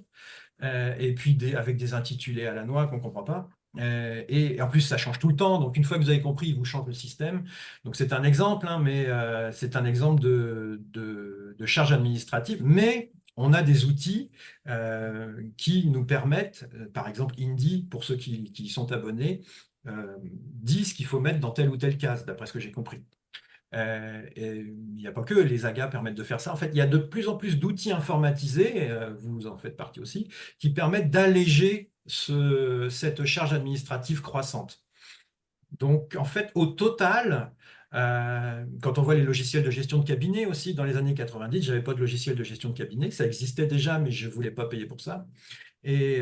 Et puis avec des intitulés à la noix qu'on ne comprend pas. Et en plus, ça change tout le temps. Donc, une fois que vous avez compris, il vous change le système. Donc, c'est un exemple, hein, mais c'est un exemple de charge administrative. Mais on a des outils qui nous permettent, par exemple, Indy, pour ceux qui y sont abonnés, disent qu'il faut mettre dans telle ou telle case, d'après ce que j'ai compris. Et il n'y a pas que les AGA permettent de faire ça. En fait, il y a de plus en plus d'outils informatisés, et, vous en faites partie aussi, qui permettent d'alléger cette charge administrative croissante. Donc, en fait, au total, quand on voit les logiciels de gestion de cabinet aussi, dans les années 90, je n'avais pas de logiciel de gestion de cabinet. Ça existait déjà, mais je ne voulais pas payer pour ça. Et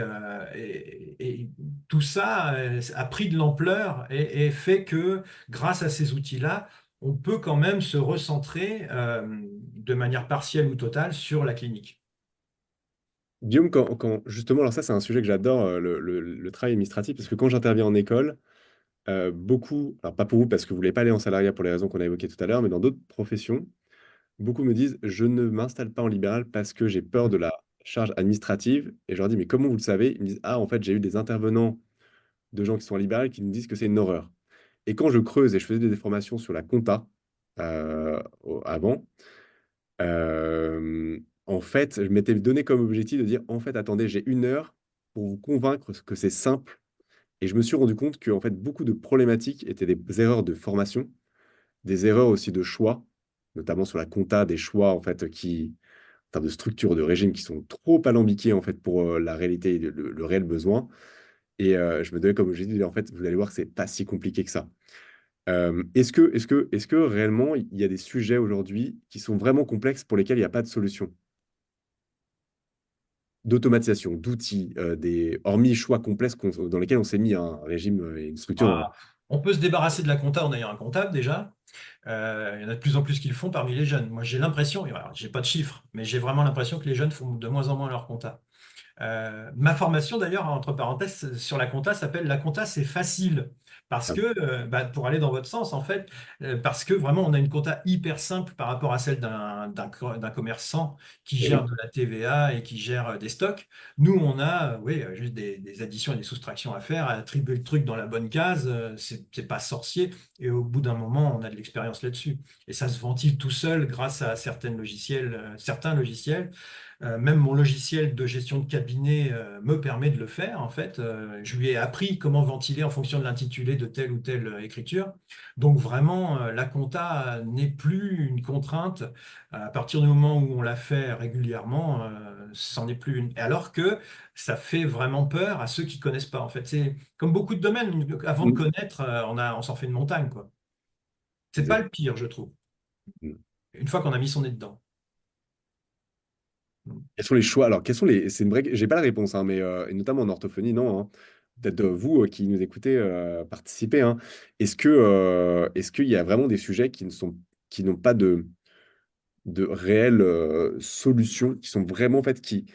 tout ça a pris de l'ampleur et fait que grâce à ces outils-là, on peut quand même se recentrer de manière partielle ou totale sur la clinique. Guillaume, justement, alors ça, c'est un sujet que j'adore, le travail administratif, parce que quand j'interviens en école, beaucoup, alors pas pour vous, parce que vous voulez pas aller en salariat pour les raisons qu'on a évoquées tout à l'heure, mais dans d'autres professions, beaucoup me disent, je ne m'installe pas en libéral parce que j'ai peur de la charge administrative. Et je leur dis, mais comment vous le savez? Ils me disent, ah, en fait, j'ai eu des intervenants de gens qui sont en libéral qui me disent que c'est une horreur. Et quand je creuse et je faisais des formations sur la compta avant, en fait, je m'étais donné comme objectif de dire, en fait, attendez, j'ai 1 heure pour vous convaincre que c'est simple. Et je me suis rendu compte que, en fait, beaucoup de problématiques étaient des erreurs de formation, des erreurs aussi de choix, notamment sur la compta, des choix, en fait, en termes de structure, de régime, qui sont trop alambiqués, en fait, pour la réalité et le réel besoin. Et je me donnais comme objectif de dire, en fait, vous allez voir que c'est pas si compliqué que ça. Est-ce que réellement il y a des sujets aujourd'hui qui sont vraiment complexes pour lesquels il n'y a pas de solution d'automatisation, d'outils, hormis choix complexes dans lesquels on s'est mis un régime et une structure. Ah, on peut se débarrasser de la compta en ayant un comptable déjà. Il y en a de plus en plus qui le font parmi les jeunes. Moi, j'ai l'impression, et alors, j'ai pas de chiffres, mais j'ai vraiment l'impression que les jeunes font de moins en moins leur compta. Ma formation d'ailleurs, entre parenthèses, sur la compta s'appelle La compta, c'est facile. Parce Ah, que, pour aller dans votre sens, en fait, parce que vraiment, on a une compta hyper simple par rapport à celle d'un commerçant qui eh gère oui, de la TVA et qui gère des stocks. Nous, on a, oui, juste des additions et des soustractions à faire, à attribuer le truc dans la bonne case, c'est pas sorcier. Et au bout d'un moment, on a de l'expérience là-dessus. Et ça se ventile tout seul grâce à certains logiciels. Même mon logiciel de gestion de cabinet me permet de le faire, en fait. Je lui ai appris comment ventiler en fonction de l'intitulé de telle ou telle écriture. Donc vraiment, la compta n'est plus une contrainte. À partir du moment où on la fait régulièrement, c'en est plus une. Alors que ça fait vraiment peur à ceux qui connaissent pas, en fait. C'est comme beaucoup de domaines, avant de mm, connaître, on s'en fait une montagne, quoi. C'est pas exact. le pire, je trouve, Mm. une fois qu'on a mis son nez dedans. Quels sont les choix? Alors, quels sont les. C'est une vraie. J'ai pas la réponse, hein, mais et notamment en orthophonie, non, hein. Peut-être vous qui nous écoutez participer, hein. Est-ce qu'il y a vraiment des sujets qui n'ont pas de réelles solutions, qui sont vraiment en fait qui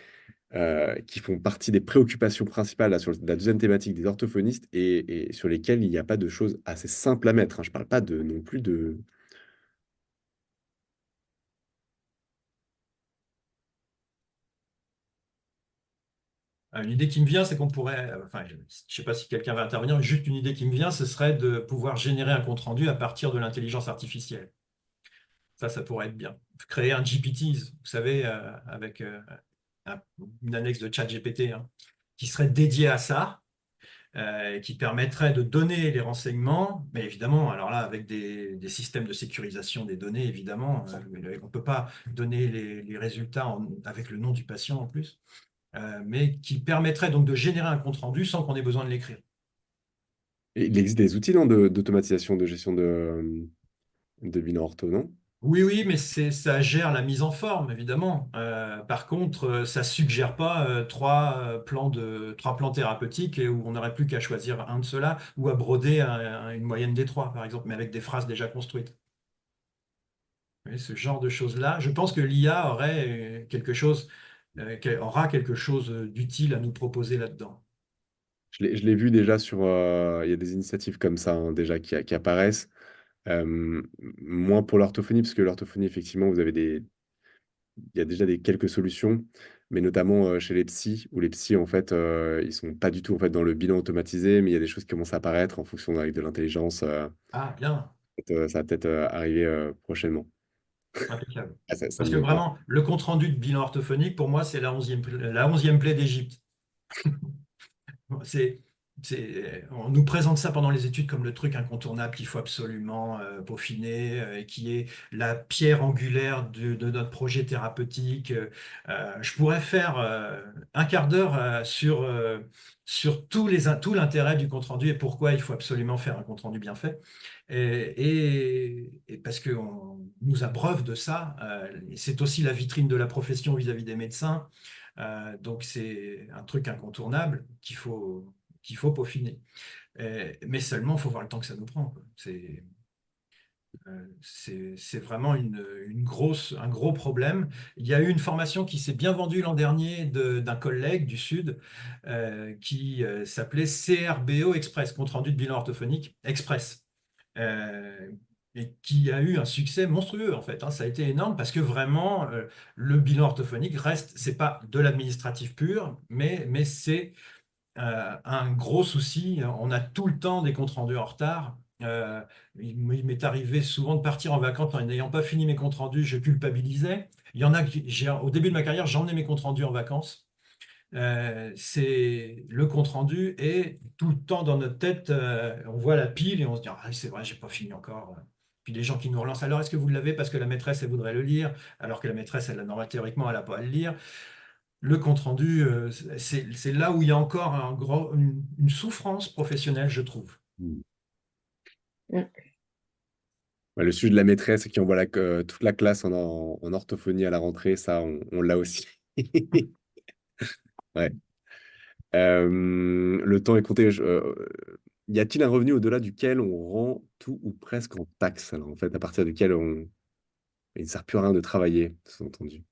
font partie des préoccupations principales là, sur la deuxième thématique des orthophonistes et sur lesquelles il n'y a pas de choses assez simples à mettre, hein. Je parle pas de non plus de. Une idée qui me vient, c'est qu'on pourrait, enfin, je ne sais pas si quelqu'un va intervenir, mais juste une idée qui me vient, ce serait de pouvoir générer un compte-rendu à partir de l'intelligence artificielle. Ça pourrait être bien. Créer un GPT, vous savez, avec un- une annexe de ChatGPT, hein, qui serait dédié à ça, qui permettrait de donner les renseignements, mais évidemment, alors là, avec des systèmes de sécurisation des données, évidemment, on ne peut pas donner les résultats avec le nom du patient en plus. Mais qui permettrait donc de générer un compte-rendu sans qu'on ait besoin de l'écrire. Il existe des outils non, d'automatisation de gestion de bilan ortho, non? Oui, oui, mais ça gère la mise en forme, évidemment. Par contre, ça suggère pas trois plans thérapeutiques et où on n'aurait plus qu'à choisir un de ceux-là ou à broder une moyenne des trois, par exemple, mais avec des phrases déjà construites. Vous voyez, ce genre de choses-là, je pense que l'IA aurait aura quelque chose d'utile à nous proposer là-dedans. Je l'ai vu déjà il y a des initiatives comme ça hein, déjà qui apparaissent. Moins pour l'orthophonie, parce que l'orthophonie, effectivement, il y a déjà quelques solutions, mais notamment chez les psys, où les psys, en fait, ils sont pas du tout en fait, dans le bilan automatisé, mais il y a des choses qui commencent à apparaître en fonction avec de l'intelligence. Ah, bien, Ça va peut-être arriver prochainement. impeccable. Ah, ça Parce me que donne pas. vraiment, le compte-rendu de bilan orthophonique, pour moi, c'est la onzième plaie d'Égypte. C'est, on nous présente ça pendant les études comme le truc incontournable qu'il faut absolument peaufiner, et qui est la pierre angulaire de notre projet thérapeutique. Je pourrais faire un quart d'heure sur tout l'intérêt du compte-rendu et pourquoi il faut absolument faire un compte-rendu bien fait. Et parce qu'on nous abreuve de ça, et c'est aussi la vitrine de la profession vis-à-vis des médecins. Donc c'est un truc incontournable qu'il faut peaufiner. Mais seulement, il faut voir le temps que ça nous prend, quoi. C'est vraiment un gros problème. Il y a eu une formation qui s'est bien vendue l'an dernier d'un collègue du Sud qui s'appelait CRBO Express, compte rendu de bilan orthophonique Express. Euh, et qui a eu un succès monstrueux en fait, hein. Ça a été énorme parce que vraiment le bilan orthophonique reste, c'est pas de l'administratif pur, mais c'est un gros souci. On a tout le temps des comptes rendus en retard. Il m'est arrivé souvent de partir en vacances en n'ayant pas fini mes comptes rendus, je culpabilisais. Il y en a au début de ma carrière, j'emmenais mes comptes rendus en vacances. C'est le compte rendu et tout le temps dans notre tête, on voit la pile et on se dit ah, c'est vrai, j'ai pas fini encore. Puis les gens qui nous relancent, alors est-ce que vous l'avez parce que la maîtresse elle voudrait le lire, alors que la maîtresse elle normalement théoriquement elle n'a pas à le lire. Le compte-rendu, c'est là où il y a encore une souffrance professionnelle, je trouve. Mm. Mm. Ouais, le sujet de la maîtresse qui envoie toute la classe en orthophonie à la rentrée, ça, on l'a aussi. Ouais. Le temps est compté. Y a-t-il un revenu au-delà duquel on rend tout ou presque en taxe? Alors, en fait, à partir duquel il ne sert plus à rien de travailler, sous-entendu.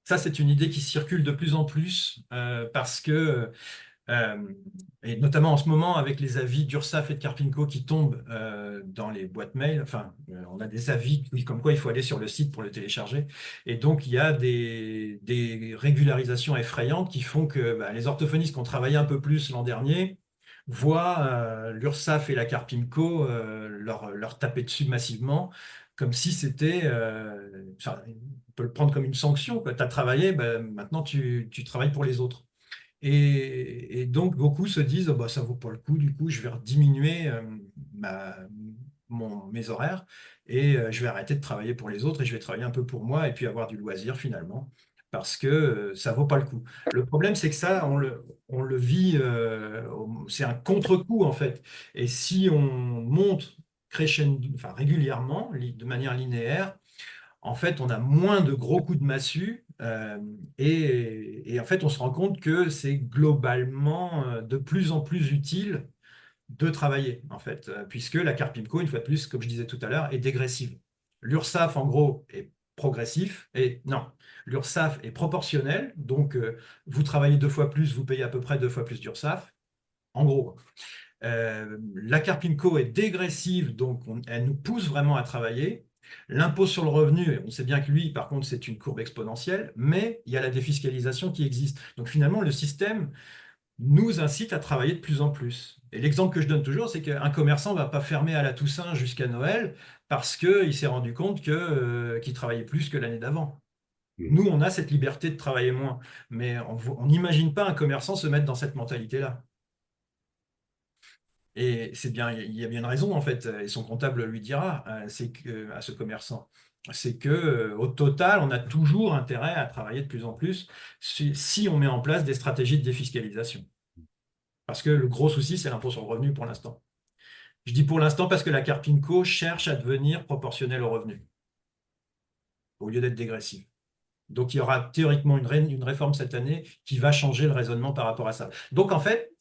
Ça, c'est une idée qui circule de plus en plus parce que Euh, et notamment en ce moment, avec les avis d'URSSAF et de Carpinco qui tombent dans les boîtes mail, enfin, on a des avis comme quoi il faut aller sur le site pour le télécharger. Et donc, il y a des régularisations effrayantes qui font que bah, les orthophonistes qui ont travaillé un peu plus l'an dernier voient l'URSSAF et la Carpinco leur taper dessus massivement, comme si c'était, enfin, on peut le prendre comme une sanction. Tu as travaillé, bah, maintenant tu travailles pour les autres. Et donc, beaucoup se disent, oh, bah, ça vaut pas le coup, du coup, je vais diminuer ma- mes horaires et je vais arrêter de travailler pour les autres et je vais travailler un peu pour moi et puis avoir du loisir finalement, parce que ça vaut pas le coup. Le problème, c'est que ça, on le vit, c'est un contre-coup en fait. Et si on monte enfin, régulièrement, de manière linéaire, en fait, on a moins de gros coups de massue et en fait, on se rend compte que c'est globalement de plus en plus utile de travailler, en fait, puisque la carte PIMCO, une fois de plus, comme je disais tout à l'heure, est dégressive. L'URSSAF, en gros, est progressif et non, l'URSSAF est proportionnel, donc vous travaillez 2 fois plus, vous payez à peu près 2 fois plus d'URSSAF, en gros. La carte PIMCO est dégressive, donc elle nous pousse vraiment à travailler. L'impôt sur le revenu, on sait bien que lui, par contre, c'est une courbe exponentielle, mais il y a la défiscalisation qui existe. Donc finalement, le système nous incite à travailler de plus en plus. Et l'exemple que je donne toujours, c'est qu'un commerçant ne va pas fermer à la Toussaint jusqu'à Noël parce qu'il s'est rendu compte qu'il travaillait plus que l'année d'avant. Mm. Nous, on a cette liberté de travailler moins, mais on n'imagine pas un commerçant se mettre dans cette mentalité-là. Et c'est bien, il y a bien une raison en fait, et son comptable lui dira, c'est que à ce commerçant, c'est que au total, on a toujours intérêt à travailler de plus en plus si on met en place des stratégies de défiscalisation. Parce que le gros souci, c'est l'impôt sur le revenu pour l'instant. Je dis pour l'instant parce que la Carpinco cherche à devenir proportionnelle au revenu, au lieu d'être dégressive. Donc il y aura théoriquement une réforme cette année qui va changer le raisonnement par rapport à ça. Donc en fait,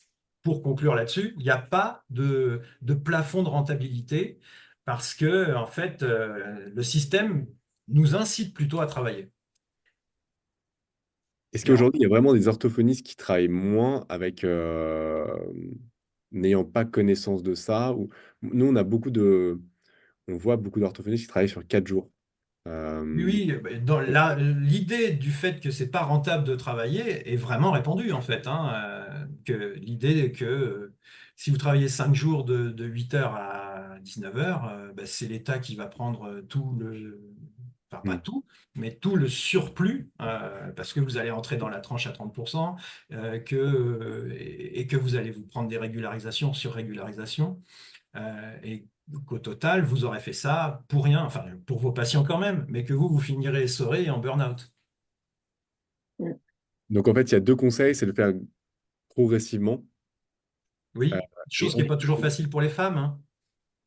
pour conclure là-dessus, il n'y a pas de plafond de rentabilité parce que en fait, le système nous incite plutôt à travailler. Est-ce Et en- qu'aujourd'hui, il y a vraiment des orthophonistes qui travaillent moins avec n'ayant pas connaissance de ça ou... Nous, on voit beaucoup d'orthophonistes qui travaillent sur 4 jours. Oui, Euh, oui, dans l'idée du fait que c'est pas rentable de travailler est vraiment répandue en fait, hein, que l'idée que si vous travaillez 5 jours de 8 heures à 19 heures, bah, c'est l'État qui va prendre enfin pas hmm. tout, mais tout le surplus, parce que vous allez entrer dans la tranche à 30%, et que vous allez vous prendre des régularisations sur régularisation. Et qu'au total, vous aurez fait ça pour rien, enfin pour vos patients quand même, mais que vous finirez essoré et en burn-out. Mm. Donc, en fait, il y a deux conseils, c'est de le faire progressivement. euh, Oui, et chose qui n'est pas toujours ensuite, facile pour les femmes, hein,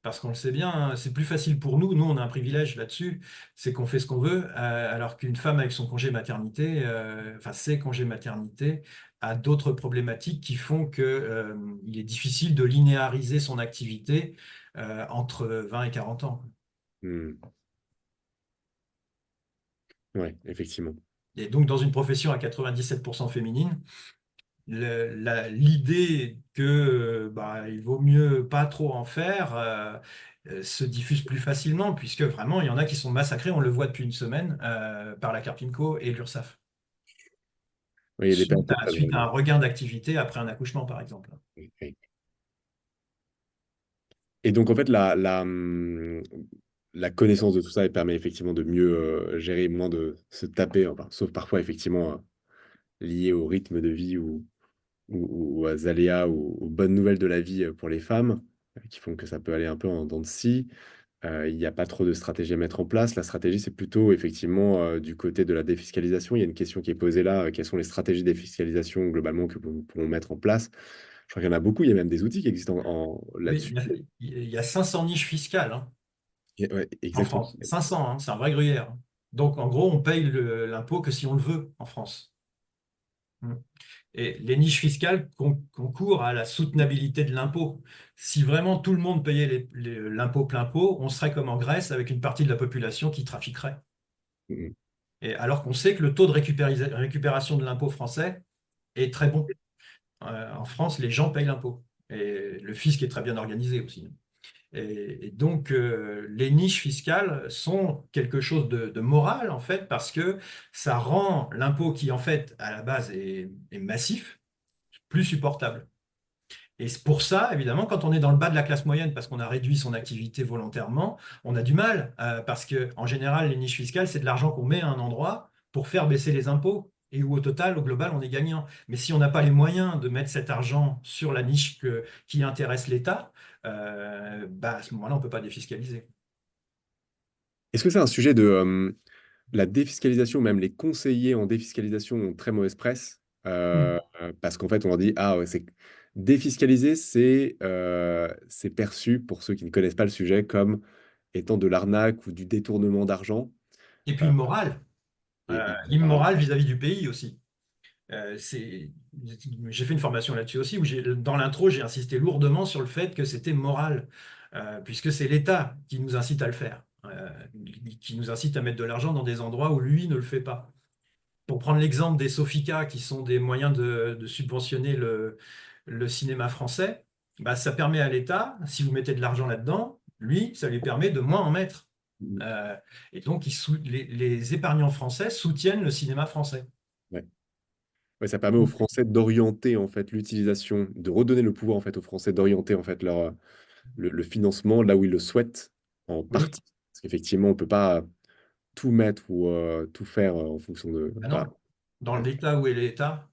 parce qu'on le sait bien, hein, c'est plus facile pour nous. Nous, on a un privilège là-dessus, c'est qu'on fait ce qu'on veut, alors qu'une femme avec son congé maternité, enfin ses congés maternité, a d'autres problématiques qui font que, il est difficile de linéariser son activité entre 20 et 40 ans. hmm. Ouais, effectivement. Et donc, dans une profession à 97% féminine, l'idée que bah, il vaut mieux pas trop en faire se diffuse plus facilement, puisque vraiment, il y en a qui sont massacrés, on le voit depuis une semaine, par la Carpinco et l'URSSAF, Oui, il y a des personnes. suite à un regain d'activité après un accouchement, par exemple. Oui. Et donc, en fait, la connaissance de tout ça, elle permet effectivement de mieux gérer, moins de se taper, enfin, sauf parfois, effectivement, lié au rythme de vie ou aux aléas ou aux bonnes nouvelles de la vie pour les femmes, qui font que ça peut aller un peu en dents de scie. Il n'y a pas trop de stratégie à mettre en place. La stratégie, c'est plutôt effectivement du côté de la défiscalisation. Il y a une question qui est posée là. Quelles sont les stratégies de défiscalisation globalement que nous pourrons mettre en place? Je crois qu'il y en a beaucoup. Il y a même des outils qui existent Oui, là-dessus. il y a 500 niches fiscales, hein. Ouais, en exactement. France. 500, hein, c'est un vrai gruyère. Donc, en gros, on paye l'impôt que si on le veut en France. Mm. Et les niches fiscales concourent à la soutenabilité de l'impôt. Si vraiment tout le monde payait l'impôt plein pot, on serait comme en Grèce avec une partie de la population qui trafiquerait. Mm. Et alors qu'on sait que le taux de récupération de l'impôt français est très bon. En France, les gens payent l'impôt. Et le fisc est très bien organisé aussi. Et donc, les niches fiscales sont quelque chose de moral, en fait, parce que ça rend l'impôt qui, en fait, à la base est massif, plus supportable. Et c'est pour ça, évidemment, quand on est dans le bas de la classe moyenne, parce qu'on a réduit son activité volontairement, on a du mal, parce que en général, les niches fiscales, c'est de l'argent qu'on met à un endroit pour faire baisser les impôts, et où au total, au global, on est gagnant. Mais si on n'a pas les moyens de mettre cet argent sur la niche qui intéresse l'État, bah, à ce moment-là, on ne peut pas défiscaliser. Est-ce que c'est un sujet de la défiscalisation, même les conseillers en défiscalisation ont très mauvaise presse Hmm. parce qu'en fait, on leur dit, ah ouais, c'est défiscaliser, c'est perçu, pour ceux qui ne connaissent pas le sujet, comme étant de l'arnaque ou du détournement d'argent. Et puis euh, immoral, et immoral. immoral vis-à-vis du pays aussi. J'ai fait une formation là-dessus aussi, où dans l'intro, j'ai insisté lourdement sur le fait que c'était moral, puisque c'est l'État qui nous incite à le faire, qui nous incite à mettre de l'argent dans des endroits où lui ne le fait pas. Pour prendre l'exemple des Sofica, qui sont des moyens de subventionner le cinéma français, bah, ça permet à l'État, si vous mettez de l'argent là-dedans, lui, ça lui permet de moins en mettre. Euh, et donc, les épargnants français soutiennent le cinéma français. Ouais. Ouais, ça permet aux Français d'orienter en fait l'utilisation, de redonner le pouvoir en fait aux Français d'orienter en fait le financement là où ils le souhaitent en Oui. partie. Parce qu'effectivement, on peut pas tout mettre ou tout faire en fonction de. Ah Voilà. non, dans l'état où est l'État,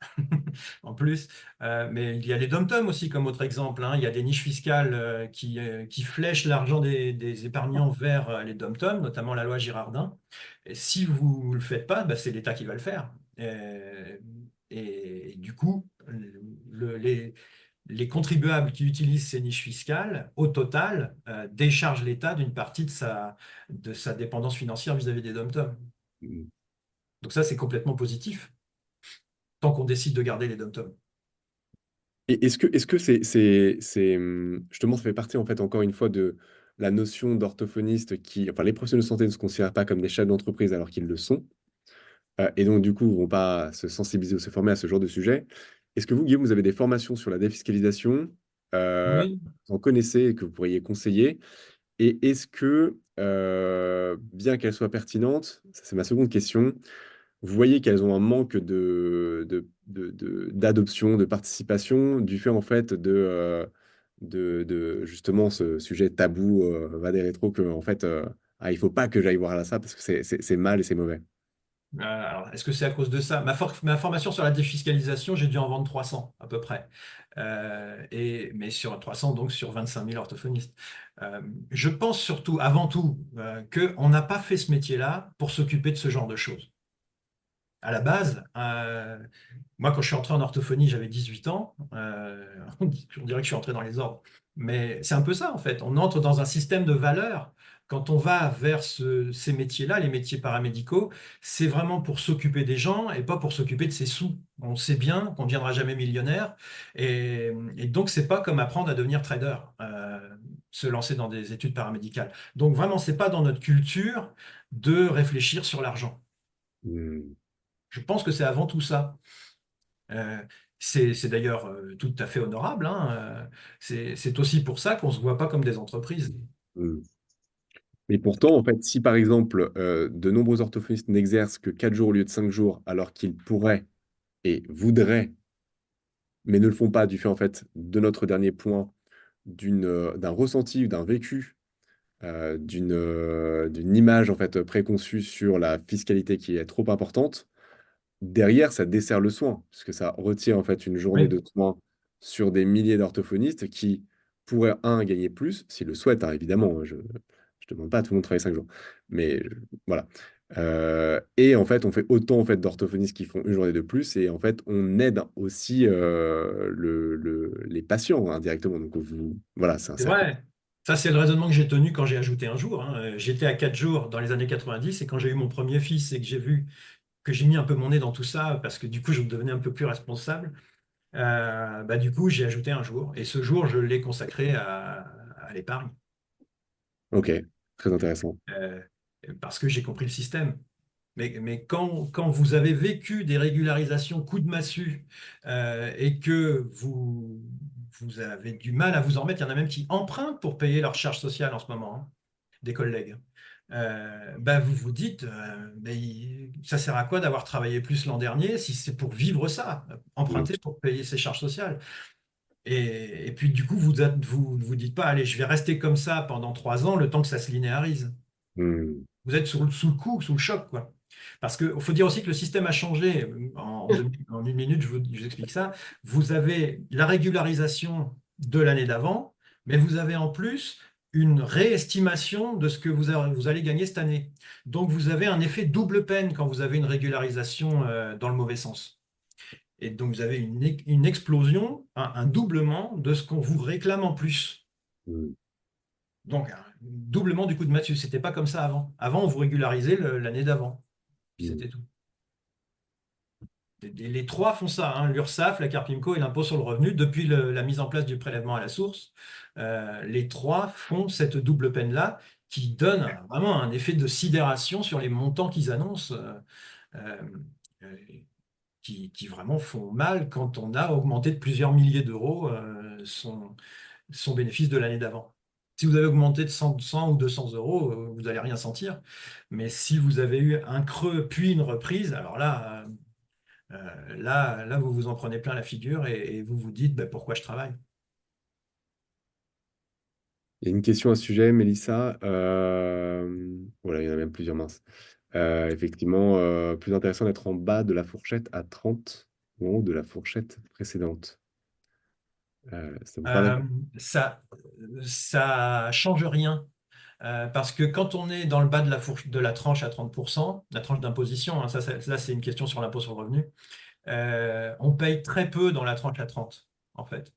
en plus. Mais il y a les dom-toms aussi comme autre exemple, hein. Il y a des niches fiscales qui flèchent l'argent des épargnants vers les dom-toms, notamment la loi Girardin. Et si vous ne le faites pas, bah, c'est l'État qui va le faire. Et du coup, les contribuables qui utilisent ces niches fiscales, au total, déchargent l'État d'une partie de sa dépendance financière vis-à-vis des dom-toms. Mm. Donc ça, c'est complètement positif tant qu'on décide de garder les dom-toms. Et est-ce que justement, ça fait partie, en fait, encore une fois, de la notion d'orthophoniste qui, enfin, les professionnels de santé ne se considèrent pas comme des chefs d'entreprise alors qu'ils le sont, et donc, du coup, ne vont pas se sensibiliser ou se former à ce genre de sujet. Est-ce que vous, Guillaume, vous avez des formations sur la défiscalisation, Oui. vous en connaissez et que vous pourriez conseiller? Et est-ce que, bien qu'elles soient pertinentes, ça, c'est ma seconde question, vous voyez qu'elles ont un manque d'adoption, de participation, du fait en fait de justement ce sujet tabou, va des rétros, que en fait, il faut pas que j'aille voir là ça parce que c'est mal et c'est mauvais. Alors, est-ce que c'est à cause de ça? Ma formation sur la défiscalisation, j'ai dû en vendre 300 à peu près. Mais sur 300, donc sur 25 000 orthophonistes. Je pense surtout, avant tout, qu'on n'a pas fait ce métier-là pour s'occuper de ce genre de choses. À la base, moi, quand je suis entré en orthophonie, j'avais 18 ans. On dirait que je suis entré dans les ordres. Mais c'est un peu ça, en fait. On entre dans un système de valeurs. Quand on va vers ces métiers-là, les métiers paramédicaux, c'est vraiment pour s'occuper des gens et pas pour s'occuper de ses sous. On sait bien qu'on ne viendra jamais millionnaire. Et donc, c'est pas comme apprendre à devenir trader, se lancer dans des études paramédicales. Donc, vraiment, c'est pas dans notre culture de réfléchir sur l'argent. Hmm. Je pense que c'est avant tout ça. Euh, c'est d'ailleurs tout à fait honorable, hein. C'est aussi pour ça qu'on ne se voit pas comme des entreprises. Hmm. Mais pourtant, en fait, si par exemple, de nombreux orthophonistes n'exercent que 4 jours au lieu de 5 jours, alors qu'ils pourraient et voudraient, mais ne le font pas du fait en fait de notre dernier point, d'un ressenti ou d'un vécu, d'une image en fait préconçue sur la fiscalité qui est trop importante. Derrière, ça dessert le soin, puisque ça retire en fait une journée Oui, de soin sur des milliers d'orthophonistes qui pourraient, un, gagner plus, s'ils le souhaitent, hein, évidemment. Je ne demande pas à tout le monde de travailler 5 jours. Mais voilà. Et en fait, on fait autant en fait, d'orthophonistes qui font une journée de plus, et en fait, on aide aussi les patients indirectement. Donc, voilà, c'est un c'est cercle. vrai. Ça, c'est le raisonnement que j'ai tenu quand j'ai ajouté un jour, hein. J'étais à 4 jours dans les années 90 et quand j'ai eu mon premier fils et que j'ai vu que j'ai mis un peu mon nez dans tout ça parce que du coup, je devenais un peu plus responsable, bah, du coup, j'ai ajouté un jour. Et ce jour, je l'ai consacré à l'épargne Ok, très intéressant. euh, parce que j'ai compris le système. Mais quand vous avez vécu des régularisations coup de massue et que vous avez du mal à vous en remettre, il y en a même qui empruntent pour payer leur charge sociale en ce moment, hein, des collègues. Bah, vous vous dites, mais ça sert à quoi d'avoir travaillé plus l'an dernier si c'est pour vivre ça, Mm. emprunter pour payer ses charges sociales. Et puis du coup, vous dites pas, allez, je vais rester comme ça pendant 3 ans, le temps que ça se linéarise. Mm. Vous êtes sous le coup, sous le choc, quoi. Parce qu'il faut dire aussi que le système a changé. En 1 minute, je vous explique ça. Vous avez la régularisation de l'année d'avant, mais vous avez en plus une réestimation de ce que vous allez gagner cette année. Donc vous avez un effet double peine quand vous avez une régularisation dans le mauvais sens. Et donc vous avez une explosion, un doublement de ce qu'on vous réclame en plus. Mm. Donc, un doublement du coup de massue. C'était pas comme ça avant. Avant, on vous régularisait l'année d'avant. Puis Mm. c'était tout. Les trois font ça, hein, l'URSSAF, la Carpimco et l'impôt sur le revenu, depuis la mise en place du prélèvement à la source. Les trois font cette double peine-là qui donne vraiment un effet de sidération sur les montants qu'ils annoncent, euh, euh, qui vraiment font mal quand on a augmenté de plusieurs milliers d'euros son bénéfice de l'année d'avant. Si vous avez augmenté de 100 ou 200 euros, vous n'allez rien sentir. Mais si vous avez eu un creux puis une reprise, alors là, vous vous en prenez plein la figure et vous vous dites ben, pourquoi je travaille. Il y a une question à ce sujet, Mélissa. Voilà, il y en a même plusieurs, minces. Effectivement, plus intéressant d'être en bas de la fourchette à 30 ou en haut de la fourchette précédente. Ça vous parle? Euh, ça, ça change rien. Parce que quand on est dans le bas de la tranche à 30%, la tranche d'imposition, hein, là c'est une question sur l'impôt sur le revenu, on paye très peu dans la tranche à 30, en fait.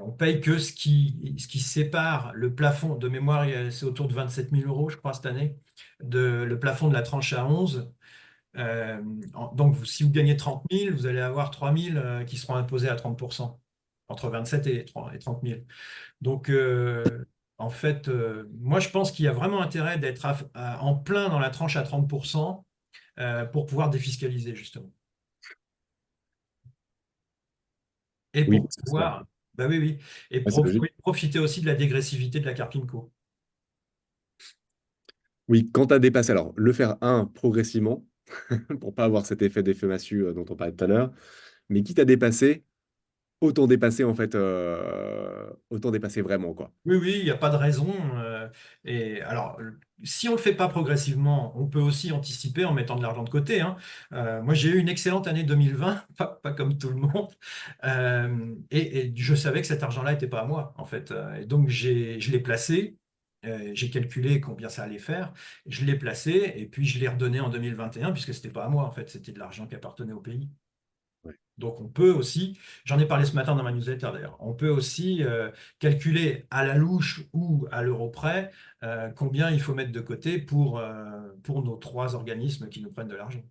On paye que ce qui sépare le plafond de mémoire, c'est autour de 27 000 euros, je crois, cette année, le plafond de la tranche à 11. Donc, si vous gagnez 30 000, vous allez avoir 3 000 qui seront imposés à 30%, entre 27 et 30 000. Donc, en fait, moi, je pense qu'il y a vraiment intérêt d'être en plein dans la tranche à 30% pour pouvoir défiscaliser, justement. Et Oui, pour parce que pouvoir, bah oui, oui, et ouais, c'est logique. profiter aussi de la dégressivité de la Carpinco. Oui, quand tu as dépassé, alors le faire, progressivement, pour pas avoir cet effet massue dont on parlait tout à l'heure, mais quitte à dépasser, autant dépasser en fait, autant dépasser vraiment, quoi. Oui, oui, il n'y a pas de raison. Et alors, si on ne le fait pas progressivement, on peut aussi anticiper en mettant de l'argent de côté, hein. Moi, j'ai eu une excellente année 2020, pas comme tout le monde. Et je savais que cet argent-là n'était pas à moi, en fait. Et donc, je l'ai placé. J'ai calculé combien ça allait faire. Je l'ai placé et puis je l'ai redonné en 2021 puisque ce n'était pas à moi, en fait. C'était de l'argent qui appartenait au pays. Ouais. Donc on peut aussi, j'en ai parlé ce matin dans ma newsletter d'ailleurs, on peut aussi calculer à la louche ou à l'euro près combien il faut mettre de côté pour nos trois organismes qui nous prennent de l'argent.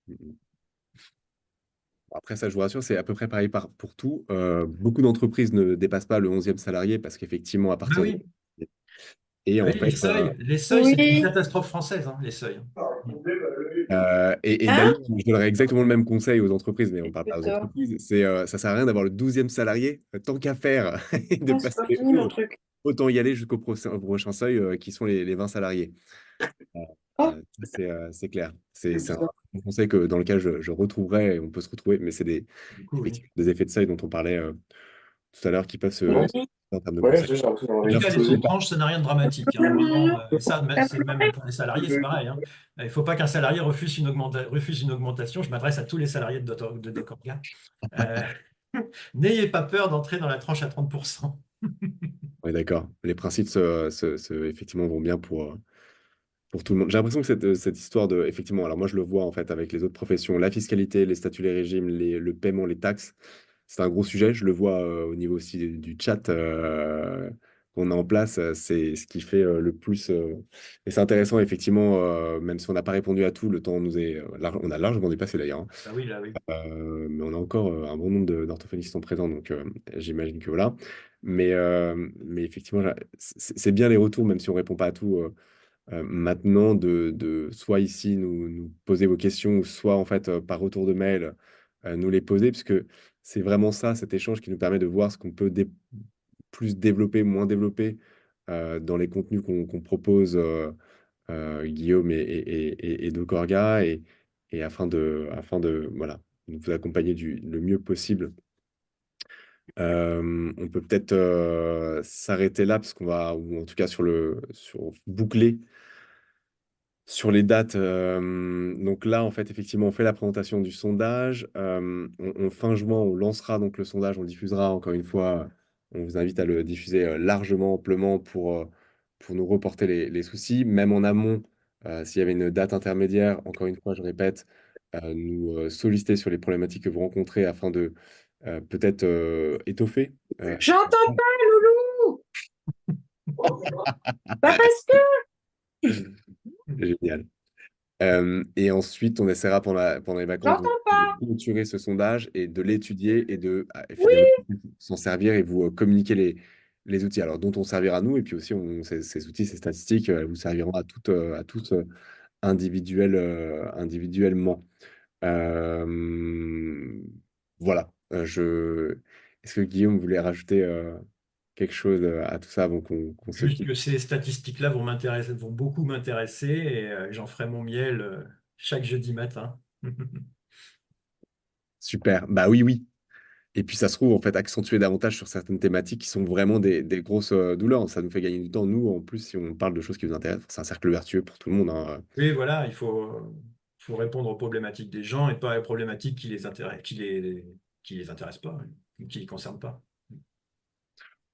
Mhm. Après ça, je vous rassure, c'est à peu près pareil pour tout. Beaucoup d'entreprises ne dépassent pas le 11e salarié parce qu'effectivement, à Ben partir de... oui, Et ben en oui, les fait, seuils, les seuils, c'est une Oui. catastrophe française, hein, les seuils. et Hein? d'ailleurs, je donnerais exactement le même conseil aux entreprises, mais on ne parle pas aux Plutôt. entreprises. Ça sert à rien d'avoir le 12e salarié, tant qu'à faire et de Non, c'est passer pas les fini mon hauts, truc. autant y aller jusqu'au au prochain seuil qui sont les 20 salariés. Euh, Oh, ça, c'est clair. C'est un conseil que, dans lequel je retrouverai et on peut se retrouver, mais c'est Du coup, oui. effectivement des effets de seuil dont on parlait tout à l'heure qui peuvent se oui. en termes de Ouais, conseils. j'ai l'impression d'avoir En tout Bien cas, sûr, les sous de tranche, ça n'a rien de dramatique, hein. Vraiment, ça, T'as c'est même pleuré? pour les salariés, c'est pareil, hein. Il ne faut pas qu'un salarié refuse une augmentation. Je m'adresse à tous les salariés de Decorga. Euh, N'ayez pas peur d'entrer dans la tranche à 30%. ouais, d'accord. Les principes effectivement vont bien pour tout le monde. J'ai l'impression que cette histoire de, effectivement, alors moi je le vois en fait avec les autres professions, la fiscalité, les statuts, les régimes, le paiement, les taxes, c'est un gros sujet. Je le vois au niveau aussi du chat. qu'on a en place, c'est ce qui fait le plus. Et c'est intéressant, effectivement, même si on n'a pas répondu à tout, le temps nous est. On a largement dépassé d'ailleurs, hein. Ah oui, là, oui. Mais on a encore un bon nombre d'orthophonistes qui sont présents, donc j'imagine que voilà. Mais effectivement, là, c'est bien les retours, même si on répond pas à tout. Maintenant, de soit ici nous poser vos questions, ou soit en fait par retour de mail nous les poser, parce que c'est vraiment ça, cet échange qui nous permet de voir ce qu'on peut plus développer, moins développer dans les contenus qu'on propose, Guillaume et Dokorga, et afin de voilà, de vous accompagner le mieux possible. On peut peut-être s'arrêter là, parce qu'on va, ou en tout cas sur boucler sur les dates. Donc là, en fait, effectivement, on fait la présentation du sondage. Fin juin, on lancera donc le sondage, on le diffusera encore une fois. On vous invite à le diffuser largement, amplement pour nous reporter les soucis. Même en amont, s'il y avait une date intermédiaire, encore une fois, je répète, nous solliciter sur les problématiques que vous rencontrez afin de peut-être étoffer. J'entends pas, Loulou. Pas parce que Génial. Et ensuite, on essaiera pendant les vacances j'entends de pas. clôturer ce sondage et de l'étudier et de Oui, finalement s'en servir et vous communiquer les outils. Alors, dont on servira nous, et puis aussi ces outils, ces statistiques, vous serviront à tous individuellement. Euh, voilà. Est-ce que Guillaume voulait rajouter quelque chose à tout ça avant qu'on se Juste quitte? que ces statistiques-là vont m'intéresser, vont beaucoup m'intéresser et j'en ferai mon miel chaque jeudi matin. Super. Bah oui, oui. Et puis ça se trouve, en fait, accentuer davantage sur certaines thématiques qui sont vraiment des grosses douleurs. Ça nous fait gagner du temps. Nous, en plus, si on parle de choses qui nous intéressent, c'est un cercle vertueux pour tout le monde, hein. Oui, voilà, faut répondre aux problématiques des gens et pas aux problématiques qui les intéressent, qui les intéressent pas, qui les concernent pas.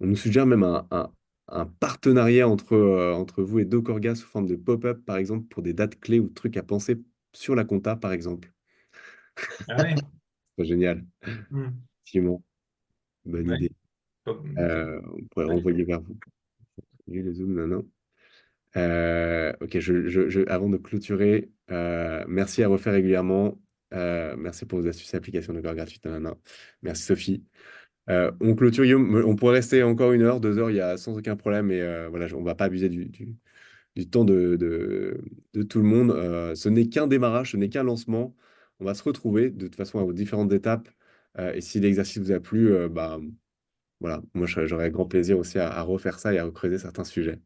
On nous suggère même un partenariat entre vous et Docorga sous forme de pop-up, par exemple, pour des dates clés ou trucs à penser sur la compta, par exemple. Ah ouais. C'est génial. Hmm. Effectivement, bonne Ouais. idée. On pourrait Bonne idée. renvoyer vers vous. Oui, le Zoom, non, non. Ok, avant de clôturer, merci à refaire régulièrement. Merci pour vos astuces et applications de cœur gratuites. Nanana. Merci Sophie. On clôture, Guillaume. On pourrait rester encore 1 heure, 2 heures, il y a sans aucun problème. Et voilà, on va pas abuser du temps de tout le monde. Ce n'est qu'un démarrage, ce n'est qu'un lancement. On va se retrouver de toute façon aux différentes étapes. Et si l'exercice vous a plu, bah, voilà, moi j'aurais grand plaisir aussi à refaire ça et à recreuser certains sujets.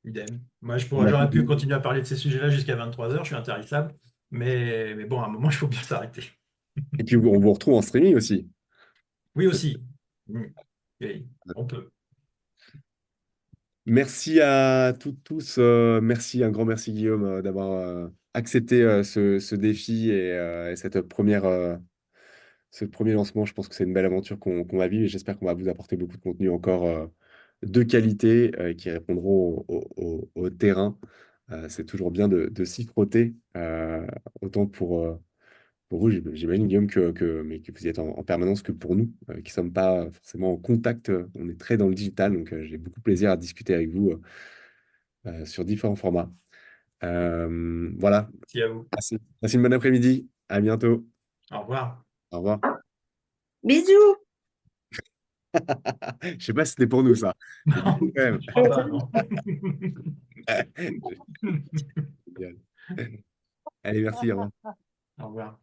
Idem. Moi, Merci. j'aurais pu continuer à parler de ces sujets-là jusqu'à 23 heures, je suis intarissable. Mais bon, à un moment, il faut bien s'arrêter. Et puis on vous retrouve en streaming aussi. Oui, aussi. Hmm. Oui, on peut. Merci à toutes, tous. Merci, un grand merci Guillaume d'avoir accepté ce défi et ce premier lancement. Je pense que c'est une belle aventure qu'on va vivre, et j'espère qu'on va vous apporter beaucoup de contenu encore de qualité qui répondront au terrain. C'est toujours bien de s'y frotter, autant pour vous, j'imagine, Guillaume, mais que vous y êtes en permanence, que pour nous, qui ne sommes pas forcément en contact. On est très dans le digital, donc j'ai beaucoup de plaisir à discuter avec vous sur différents formats. Voilà, Merci à vous. passez une bonne après-midi. À bientôt. Au revoir. Au revoir. bisous. Je sais pas si c'était pour nous, ça. Mais Non, bisous quand même. je crois pas, non. Génial. Allez, merci. Au revoir. Au revoir.